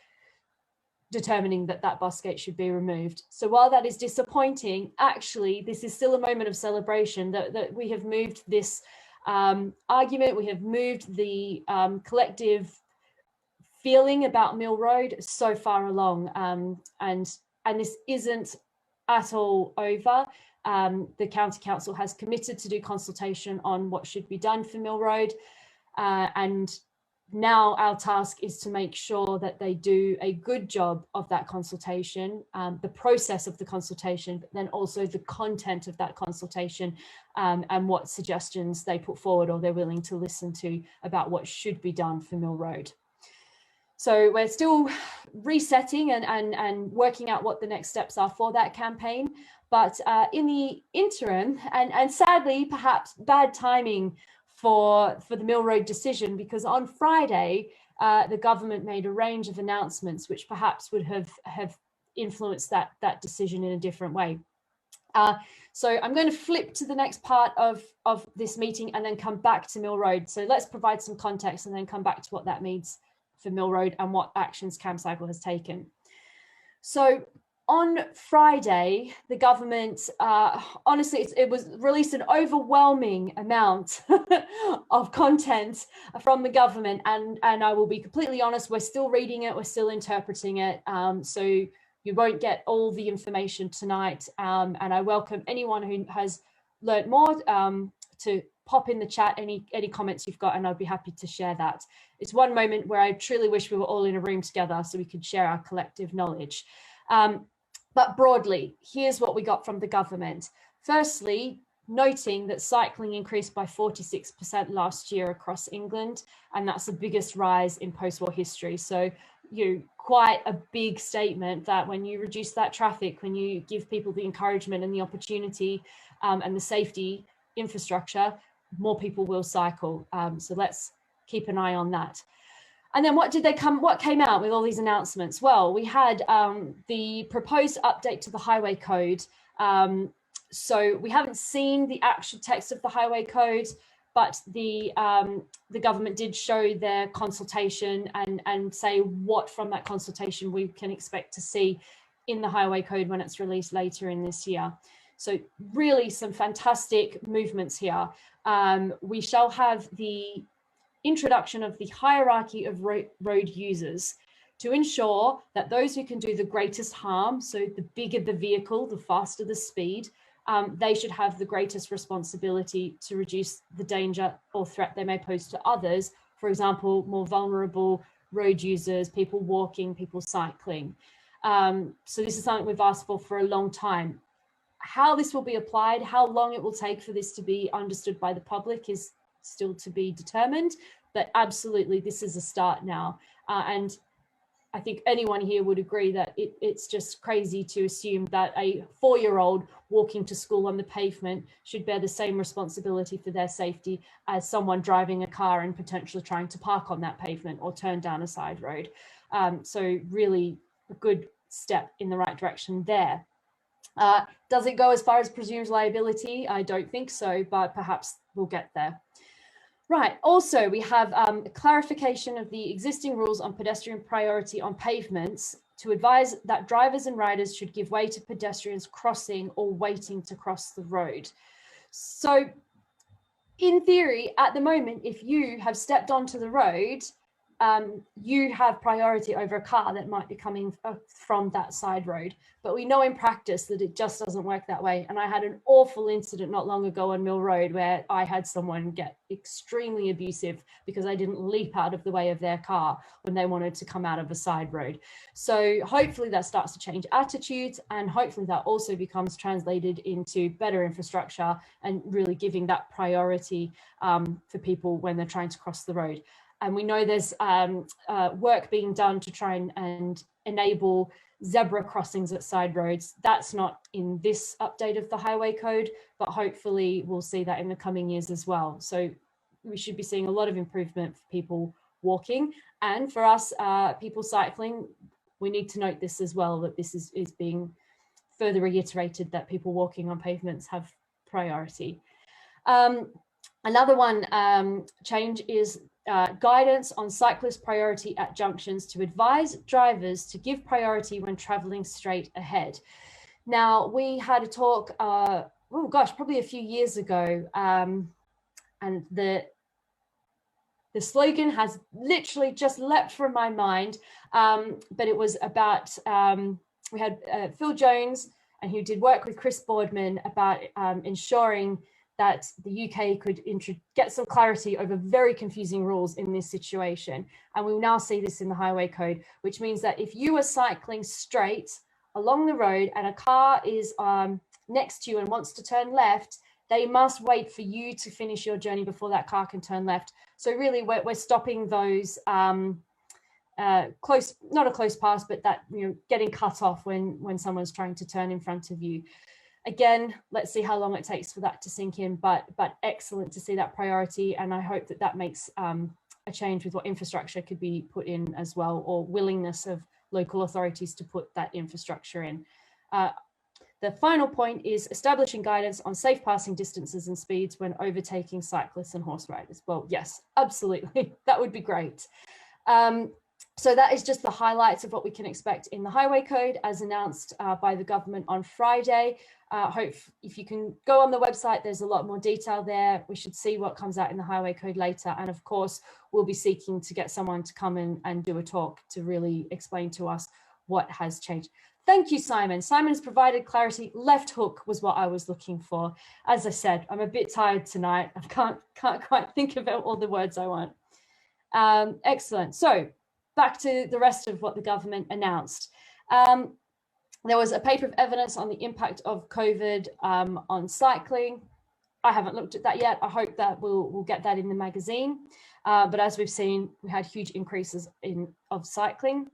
determining that that bus gate should be removed. So while that is disappointing, actually, this is still a moment of celebration that we have moved this argument, we have moved the collective feeling about Mill Road so far along, and this isn't at all over. The County Council has committed to do consultation on what should be done for Mill Road, and now our task is to make sure that they do a good job of that consultation, the process of the consultation, but then also the content of that consultation, and what suggestions they put forward or they're willing to listen to about what should be done for Mill Road. So we're still resetting and working out what the next steps are for that campaign. But in the interim, and sadly, perhaps bad timing for the Mill Road decision, because on Friday, the government made a range of announcements which perhaps would have influenced that decision in a different way. So I'm going to flip to the next part of this meeting and then come back to Mill Road. So let's provide some context and then come back to what that means for Mill Road and what actions Camcycle has taken. So on Friday, the government, honestly, it was released an overwhelming amount of content from the government. And I will be completely honest, we're still reading it, we're still interpreting it. So you won't get all the information tonight. And I welcome anyone who has learned more to pop in the chat any comments you've got, and I'd be happy to share that. It's one moment where I truly wish we were all in a room together so we could share our collective knowledge. But broadly, here's what we got from the government. Firstly, noting that cycling increased by 46% last year across England, and that's the biggest rise in post-war history. So, quite a big statement that when you reduce that traffic, when you give people the encouragement and the opportunity and the safety infrastructure, more people will cycle. So let's keep an eye on that. And then what came out with all these announcements? Well, we had the proposed update to the highway code. So we haven't seen the actual text of the highway code, but the government did show their consultation and say what from that consultation we can expect to see in the highway code when it's released later in this year. So really some fantastic movements here. We shall have the introduction of the hierarchy of road users to ensure that those who can do the greatest harm, so the bigger the vehicle, the faster the speed, they should have the greatest responsibility to reduce the danger or threat they may pose to others. For example, more vulnerable road users, people walking, people cycling. So this is something we've asked for a long time. How this will be applied, how long it will take for this to be understood by the public is still to be determined, but absolutely this is a start now. And I think anyone here would agree that it's just crazy to assume that a 4-year-old walking to school on the pavement should bear the same responsibility for their safety as someone driving a car and potentially trying to park on that pavement or turn down a side road. So really a good step in the right direction there. Does it go as far as presumed liability? I don't think so, but perhaps we'll get there. Right, also we have a clarification of the existing rules on pedestrian priority on pavements to advise that drivers and riders should give way to pedestrians crossing or waiting to cross the road. So in theory, at the moment, if you have stepped onto the road, you have priority over a car that might be coming from that side road. But we know in practice that it just doesn't work that way. And I had an awful incident not long ago on Mill Road where I had someone get extremely abusive because I didn't leap out of the way of their car when they wanted to come out of a side road. So hopefully that starts to change attitudes, and hopefully that also becomes translated into better infrastructure and really giving that priority for people when they're trying to cross the road. And we know there's work being done to try and enable zebra crossings at side roads. That's not in this update of the highway code, but hopefully we'll see that in the coming years as well. So we should be seeing a lot of improvement for people walking, and for us, people cycling. We need to note this as well, that this is being further reiterated, that people walking on pavements have priority. Another one change is guidance on cyclist priority at junctions to advise drivers to give priority when traveling straight ahead. Now, we had a talk, oh gosh, probably a few years ago, and the slogan has literally just leapt from my mind, but it was about, we had Phil Jones, and who did work with Chris Boardman about ensuring that the UK could get some clarity over very confusing rules in this situation. And we now see this in the highway code, which means that if you are cycling straight along the road and a car is next to you and wants to turn left, they must wait for you to finish your journey before that car can turn left. So really we're stopping those close, not a close pass, but that, you know, getting cut off when someone's trying to turn in front of you. Again, let's see how long it takes for that to sink in, but excellent to see that priority. And I hope that that makes a change with what infrastructure could be put in as well, or willingness of local authorities to put that infrastructure in. The final point is establishing guidance on safe passing distances and speeds when overtaking cyclists and horse riders. Well, yes, absolutely. That would be great. So that is just the highlights of what we can expect in the highway code as announced by the government on Friday. Hope if you can go on the website, there's a lot more detail there. We should see what comes out in the highway code later. And of course, we'll be seeking to get someone to come in and do a talk to really explain to us what has changed. Thank you, Simon. Simon has provided clarity. Left hook was what I was looking for. As I said, I'm a bit tired tonight. I can't quite think about all the words I want. Excellent. So back to the rest of what the government announced. There was a paper of evidence on the impact of COVID on cycling. I haven't looked at that yet. I hope that we'll get that in the magazine. But as we've seen, we had huge increases of cycling.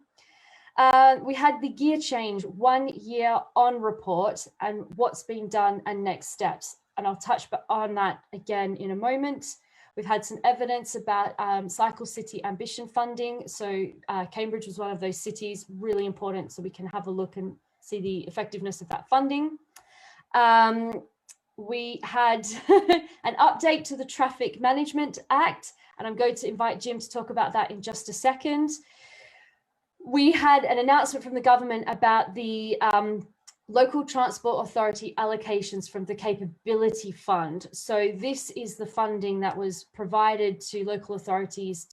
We had the gear change 1 year on report and what's been done and next steps. And I'll touch on that again in a moment. We've had some evidence about Cycle City Ambition funding. So Cambridge was one of those cities, really important, so we can have a look and see the effectiveness of that funding. We had an update to the Traffic Management Act, and I'm going to invite Jim to talk about that in just a second. We had an announcement from the government about the local transport authority allocations from the capability fund. So this is the funding that was provided to local authorities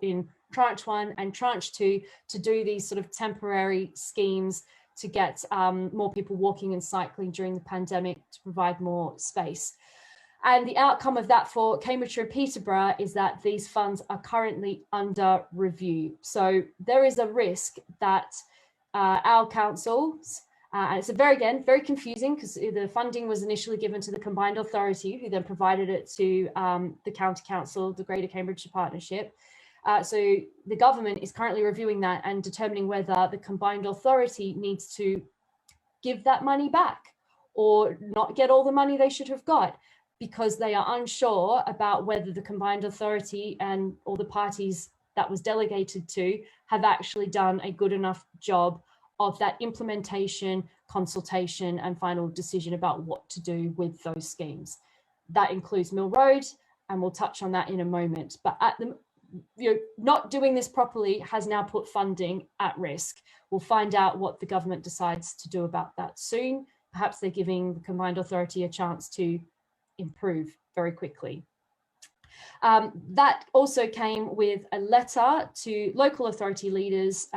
in tranche 1 and tranche 2 to do these sort of temporary schemes to get more people walking and cycling during the pandemic, to provide more space. And the outcome of that for Cambridgeshire and Peterborough is that these funds are currently under review. So there is a risk that our councils, and it's very confusing, because the funding was initially given to the combined authority, who then provided it to the county council, the Greater Cambridgeshire Partnership. So the government is currently reviewing that and determining whether the combined authority needs to give that money back or not get all the money they should have got, because they are unsure about whether the combined authority and all the parties that was delegated to have actually done a good enough job of that implementation, consultation, and final decision about what to do with those schemes. That includes Mill Road, and we'll touch on that in a moment. But at the not doing this properly has now put funding at risk. We'll find out what the government decides to do about that soon. Perhaps they're giving the combined authority a chance to improve very quickly. That also came with a letter to local authority leaders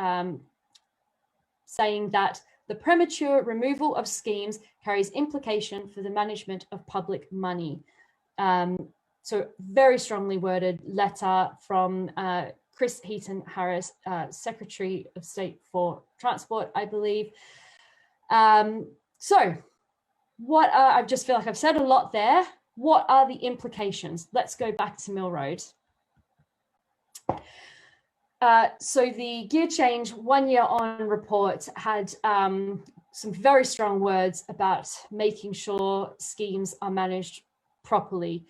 saying that the premature removal of schemes carries implication for the management of public money. So very strongly worded letter from Chris Heaton Harris, Secretary of State for Transport, I believe. So what I just feel like I've said a lot there. What are the implications? Let's go back to Mill Road. So the Gear Change 1 year on report had some very strong words about making sure schemes are managed properly.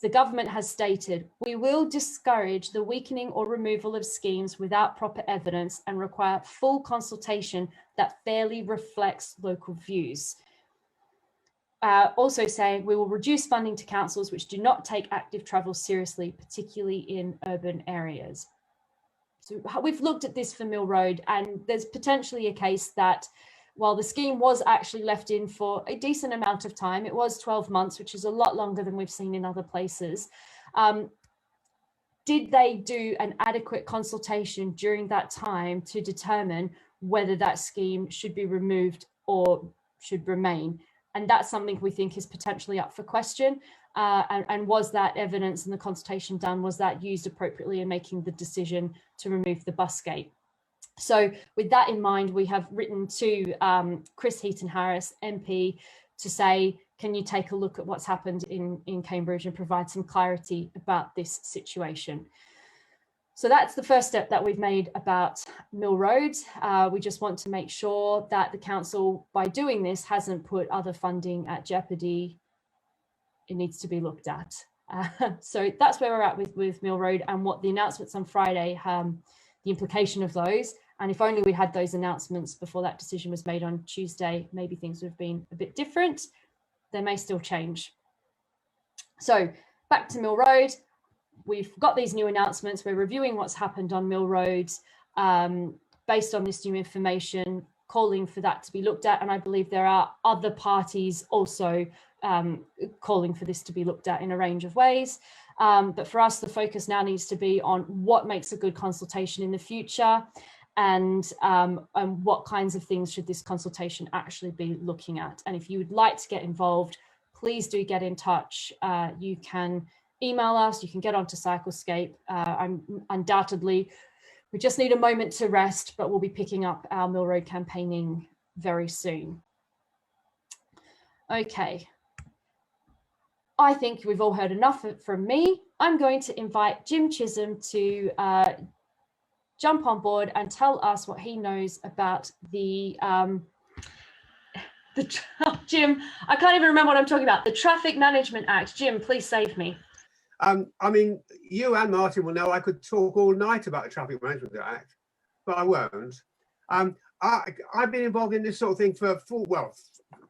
The government has stated, we will discourage the weakening or removal of schemes without proper evidence and require full consultation that fairly reflects local views. Also saying we will reduce funding to councils which do not take active travel seriously, particularly in urban areas. So we've looked at this for Mill Road, and there's potentially a case that while the scheme was actually left in for a decent amount of time, it was 12 months, which is a lot longer than we've seen in other places. Did they do an adequate consultation during that time to determine whether that scheme should be removed or should remain? And that's something we think is potentially up for question. And was that evidence and the consultation done, was that used appropriately in making the decision to remove the bus gate? So with that in mind, we have written to Chris Heaton Harris, MP, to say, can you take a look at what's happened in Cambridge and provide some clarity about this situation? So that's the first step that we've made about Mill Road. We just want to make sure that the council, by doing this, hasn't put other funding at jeopardy. It needs to be looked at. So that's where we're at with Mill Road, and what the announcements on Friday, the implication of those. And if only we had those announcements before that decision was made on Tuesday, maybe things would have been a bit different. They may still change. So back to Mill Road. We've got these new announcements. We're reviewing what's happened on Mill Road based on this new information, calling for that to be looked at. And I believe there are other parties also calling for this to be looked at in a range of ways. But for us, the focus now needs to be on what makes a good consultation in the future, and what kinds of things should this consultation actually be looking at. And if you would like to get involved, please do get in touch. You can email us, you can get onto Cyclescape. I'm undoubtedly, we just need a moment to rest, but we'll be picking up our Mill Road campaigning very soon. Okay. I think we've all heard enough from me. I'm going to invite Jim Chisholm to jump on board and tell us what he knows about the Jim, I can't even remember what I'm talking about. The Traffic Management Act. Jim, please save me. I mean, you and Martin will know I could talk all night about the Traffic Management Act, but I won't. I've been involved in this sort of thing for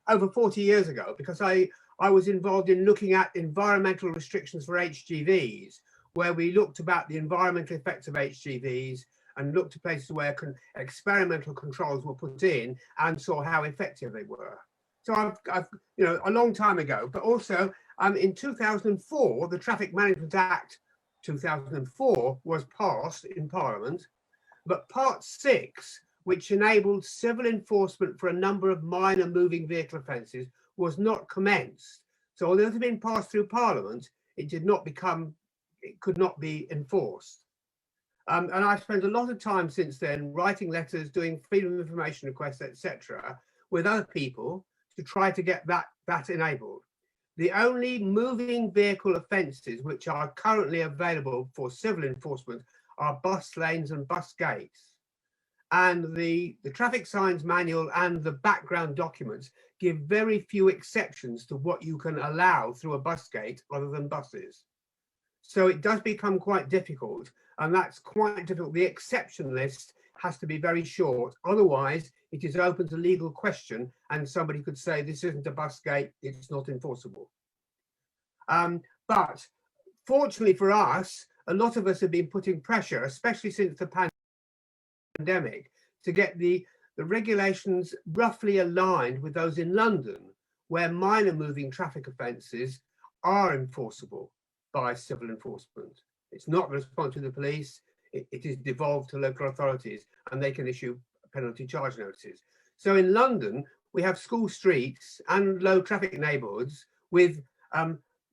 over 40 years ago, because I was involved in looking at environmental restrictions for HGVs, where we looked about the environmental effects of HGVs and looked to places where experimental controls were put in and saw how effective they were. So I've you know, a long time ago, but also in 2004, the Traffic Management Act 2004 was passed in Parliament, but Part 6, which enabled civil enforcement for a number of minor moving vehicle offences, was not commenced. So although it had been passed through Parliament, it could not be enforced. And I've spent a lot of time since then writing letters, doing freedom of information requests, etc., with other people to try to get that enabled. The only moving vehicle offences which are currently available for civil enforcement are bus lanes and bus gates. And the traffic signs manual and the background documents give very few exceptions to what you can allow through a bus gate other than buses. So it does become quite difficult, and that's quite difficult. The exception list has to be very short. Otherwise, it is open to legal question, and somebody could say this isn't a bus gate, it's not enforceable. But fortunately for us, a lot of us have been putting pressure, especially since the pandemic, to get the regulations roughly aligned with those in London, where minor moving traffic offences are enforceable by civil enforcement. It's not the responsibility of the police, it is devolved to local authorities, and they can issue penalty charge notices. So in London, we have school streets and low traffic neighbourhoods with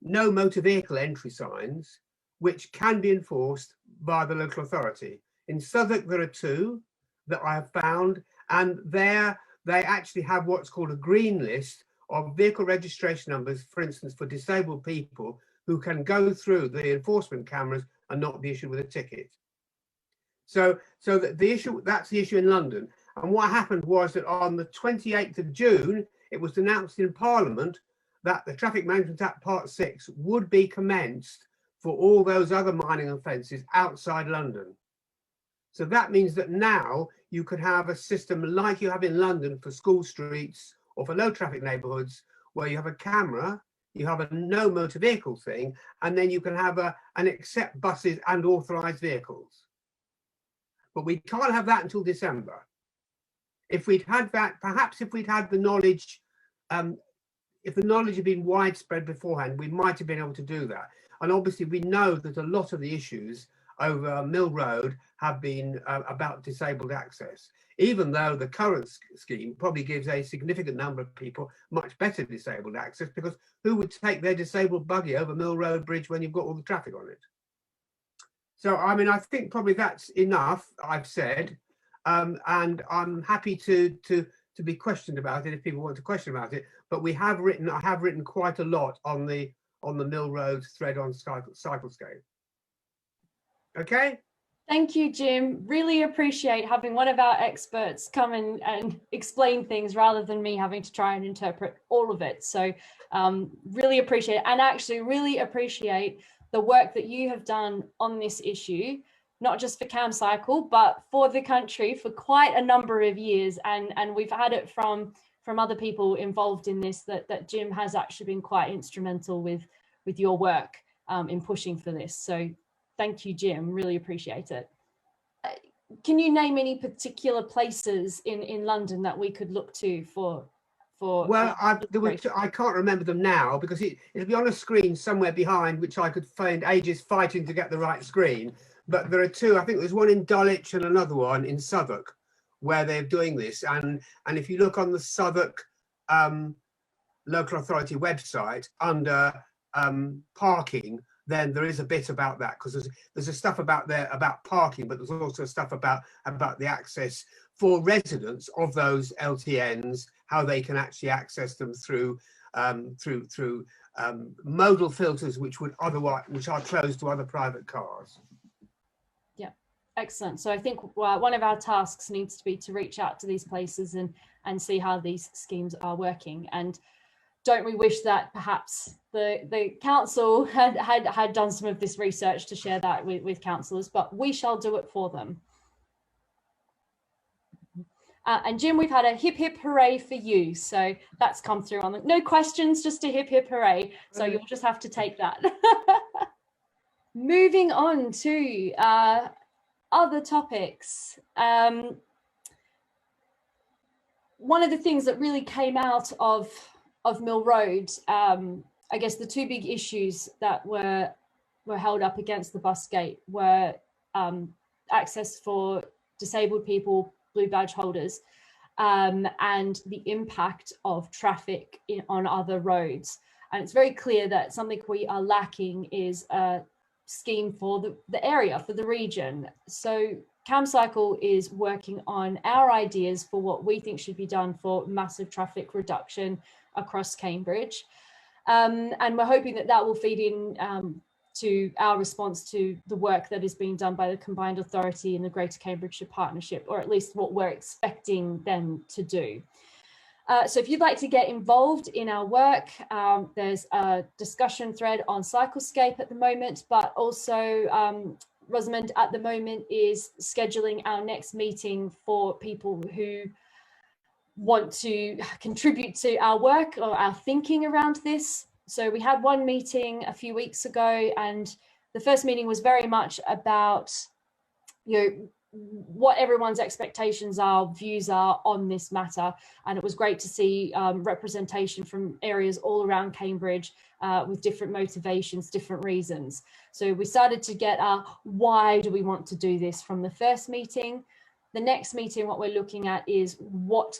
no motor vehicle entry signs, which can be enforced by the local authority. In Southwark, there are 2 that I have found, and there they actually have what's called a green list of vehicle registration numbers, for instance, for disabled people who can go through the enforcement cameras and not be issued with a ticket. So that's the issue in London. And what happened was that on the 28th of June, it was announced in Parliament that the Traffic Management Act Part 6 would be commenced for all those other mining offences outside London. So that means that now you could have a system like you have in London for school streets or for low traffic neighbourhoods, where you have a camera, you have a no motor vehicle thing, and then you can have an accept buses and authorised vehicles. But we can't have that until December. If we'd had that, perhaps if we'd had the knowledge, if the knowledge had been widespread beforehand, we might have been able to do that. And obviously we know that a lot of the issues over Mill Road have been about disabled access, even though the current scheme probably gives a significant number of people much better disabled access, because who would take their disabled buggy over Mill Road Bridge when you've got all the traffic on it? So, I mean, I think probably that's enough, I've said, and I'm happy to be questioned about it if people want to question about it. But I have written quite a lot on the Mill Road thread on Cyclescape. Okay. Thank you, Jim. Really appreciate having one of our experts come in and explain things rather than me having to try and interpret all of it. So really appreciate it, and actually really appreciate the work that you have done on this issue, not just for Camcycle, but for the country for quite a number of years. And we've had it from other people involved in this, that Jim has actually been quite instrumental with your work in pushing for this. So thank you, Jim. Really appreciate it. Can you name any particular places in London that we could look to for? Well, I can't remember them now, because it'll be on a screen somewhere behind, which I could find ages fighting to get the right screen. But there are 2. I think there's one in Dulwich and another one in Southwark where they're doing this. And if you look on the Southwark local authority website under parking, then there is a bit about that, because there's a stuff about parking, but there's also stuff about the access for residents of those LTNs, how they can actually access them through modal filters which are closed to other private cars. Yeah, excellent. So I think one of our tasks needs to be to reach out to these places and see how these schemes are working. And don't we wish that perhaps the council had done some of this research to share that with councillors, but we shall do it for them. And Jim, we've had a hip hip hooray for you. So that's come through on the, no questions, just a hip hip hooray. So you'll just have to take that. Moving on to other topics. One of the things that really came out of Mill Road, I guess the two big issues that were held up against the bus gate were access for disabled people, blue badge holders, and the impact of traffic on other roads. And it's very clear that something we are lacking is a scheme for the area, for the region. So Camcycle is working on our ideas for what we think should be done for massive traffic reduction across Cambridge. And we're hoping that that will feed in to our response to the work that is being done by the Combined Authority and the Greater Cambridgeshire Partnership, or at least what we're expecting them to do. So if you'd like to get involved in our work, there's a discussion thread on Cyclescape at the moment, but also Rosamund at the moment is scheduling our next meeting for people who want to contribute to our work or our thinking around this. So we had one meeting a few weeks ago, and the first meeting was very much about, what everyone's expectations are, views are on this matter. And it was great to see representation from areas all around Cambridge with different motivations, different reasons. So we started to get why do we want to do this from the first meeting. The next meeting, what we're looking at is what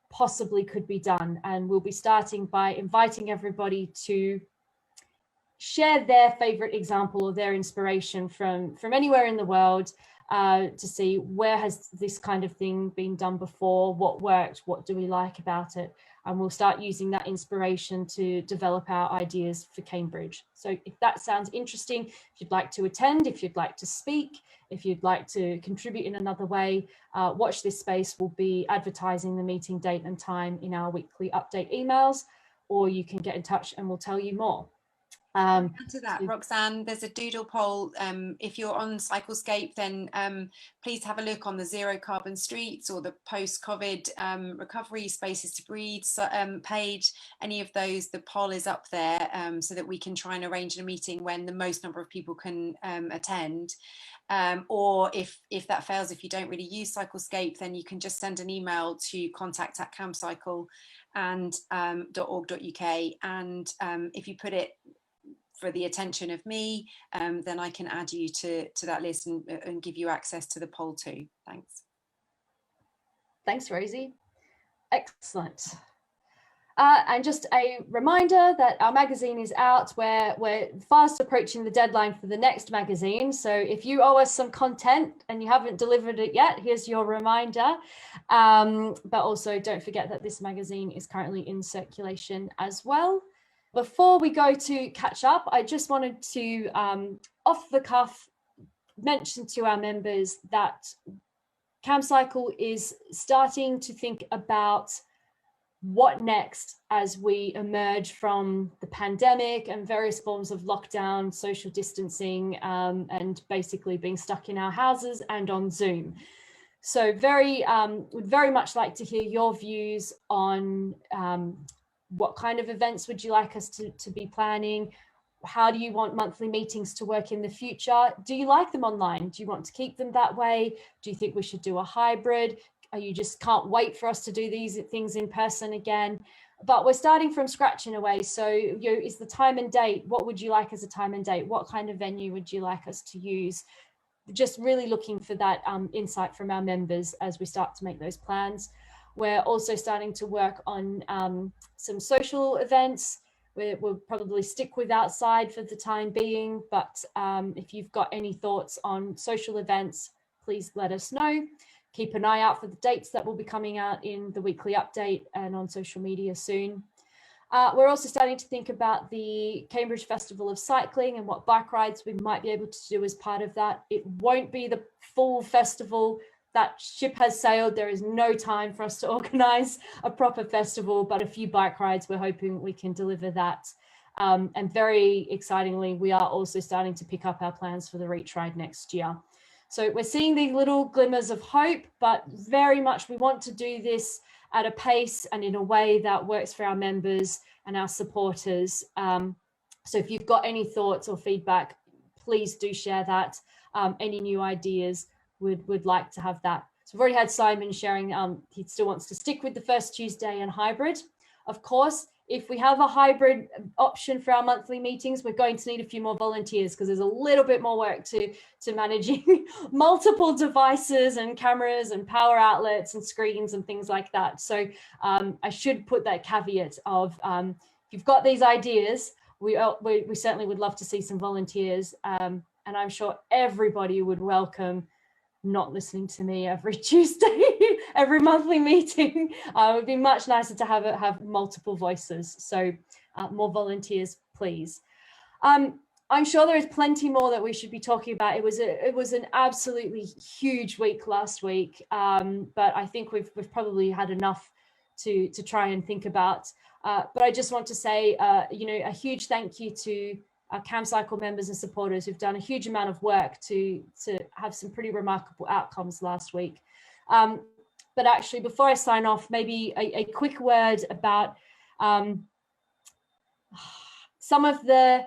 possibly could be done. And we'll be starting by inviting everybody to share their favorite example or their inspiration from anywhere in the world, to see where has this kind of thing been done before, what worked, what do we like about it, and we'll start using that inspiration to develop our ideas for Cambridge. So if that sounds interesting, if you'd like to attend, if you'd like to speak, if you'd like to contribute in another way, watch this space. We'll be advertising the meeting date and time in our weekly update emails, or you can get in touch and we'll tell you more. Add to that, Roxanne, there's a doodle poll. If you're on Cyclescape, then please have a look on the Zero Carbon Streets or the post-COVID recovery Spaces to Breathe page. Any of those, the poll is up there, so that we can try and arrange a meeting when the most number of people can attend. Or if that fails, if you don't really use Cyclescape, then you can just send an email to contact@camcycle and .org.uk, and if you put it for the attention of me, then I can add you to that list and give you access to the poll too. Thanks. Thanks, Rosie. Excellent. And just a reminder that our magazine is out. We're fast approaching the deadline for the next magazine. So if you owe us some content and you haven't delivered it yet, here's your reminder. But also don't forget that this magazine is currently in circulation as well. Before we go to catch up, I just wanted to, off the cuff, mention to our members that Camcycle is starting to think about what next as we emerge from the pandemic and various forms of lockdown, social distancing, and basically being stuck in our houses and on Zoom. So would very much like to hear your views on what kind of events would you like us to be planning? How do you want monthly meetings to work in the future? Do you like them online? Do you want to keep them that way? Do you think we should do a hybrid? You just can't wait for us to do these things in person again? But we're starting from scratch in a way. So is the time and date, what would you like as a time and date? What kind of venue would you like us to use? Just really looking for that insight from our members as we start to make those plans. We're also starting to work on some social events. We'll probably stick with outside for the time being, but if you've got any thoughts on social events, please let us know. Keep an eye out for the dates that will be coming out in the weekly update and on social media soon. We're also starting to think about the Cambridge Festival of Cycling and what bike rides we might be able to do as part of that. It won't be the full festival. That ship has sailed. There is no time for us to organise a proper festival, but a few bike rides, we're hoping we can deliver that. And very excitingly, we are also starting to pick up our plans for the Reach Ride next year. So we're seeing these little glimmers of hope, but very much we want to do this at a pace and in a way that works for our members and our supporters. So if you've got any thoughts or feedback, please do share that. Any new ideas, would like to have that. So we've already had Simon sharing he still wants to stick with the first Tuesday and hybrid. Of course, if we have a hybrid option for our monthly meetings, we're going to need a few more volunteers because there's a little bit more work to managing multiple devices and cameras and power outlets and screens and things like that. So I should put that caveat of if you've got these ideas, we certainly would love to see some volunteers, and I'm sure everybody would welcome not listening to me every Tuesday, every monthly meeting. It would be much nicer to have multiple voices. So more volunteers, please. I'm sure there is plenty more that we should be talking about. It was an absolutely huge week last week, but I think we've probably had enough to try and think about. But I just want to say, a huge thank you to our Camcycle members and supporters who've done a huge amount of work to have some pretty remarkable outcomes last week. But actually, before I sign off, maybe a quick word about some of the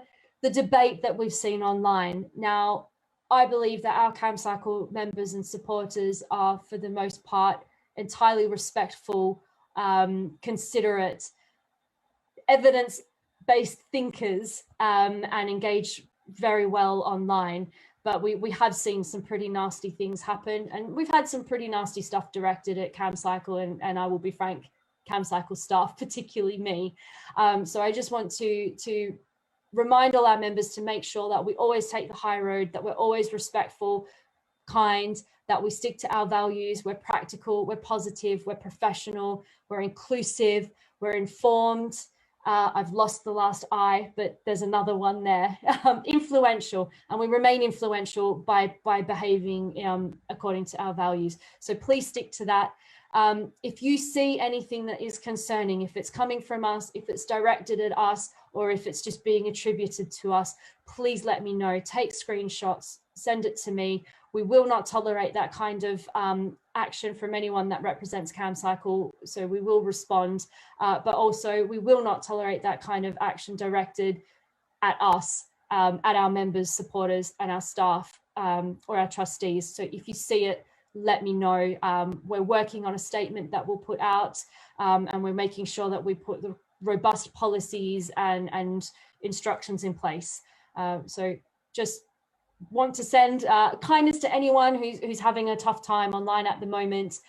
debate that we've seen online. Now, I believe that our Camcycle members and supporters are, for the most part, entirely respectful, considerate, evidence-based thinkers, and engage very well online. But we have seen some pretty nasty things happen, and we've had some pretty nasty stuff directed at Camcycle, and I will be frank, Camcycle staff, particularly me. So I just want to remind all our members to make sure that we always take the high road, that we're always respectful, kind, that we stick to our values, we're practical, we're positive, we're professional, we're inclusive, we're informed. I've lost the last I, but there's another one there. Influential, and we remain influential by behaving according to our values. So please stick to that. If you see anything that is concerning, if it's coming from us, if it's directed at us, or if it's just being attributed to us, please let me know. Take screenshots, send it to me. We will not tolerate that kind of action from anyone that represents Camcycle, so we will respond, but also we will not tolerate that kind of action directed at us, at our members, supporters, and our staff, or our trustees. So if you see it, let me know. We're working on a statement that we'll put out, and we're making sure that we put the robust policies and instructions in place. So just want to send kindness to anyone who's having a tough time online at the moment.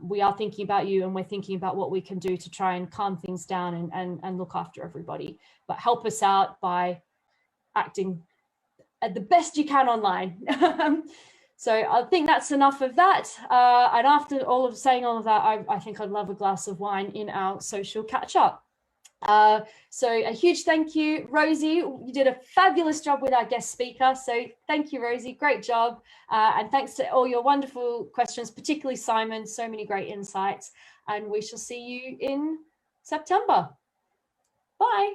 We are thinking about you, and we're thinking about what we can do to try and calm things down and look after everybody. But help us out by acting at the best you can online. So I think that's enough of that. And after saying all of that, I think I'd love a glass of wine in our social catch up. So a huge thank you, Rosie. You did a fabulous job with our guest speaker. So thank you, Rosie. Great job. And thanks to all your wonderful questions, particularly Simon. So many great insights. And we shall see you in September. Bye.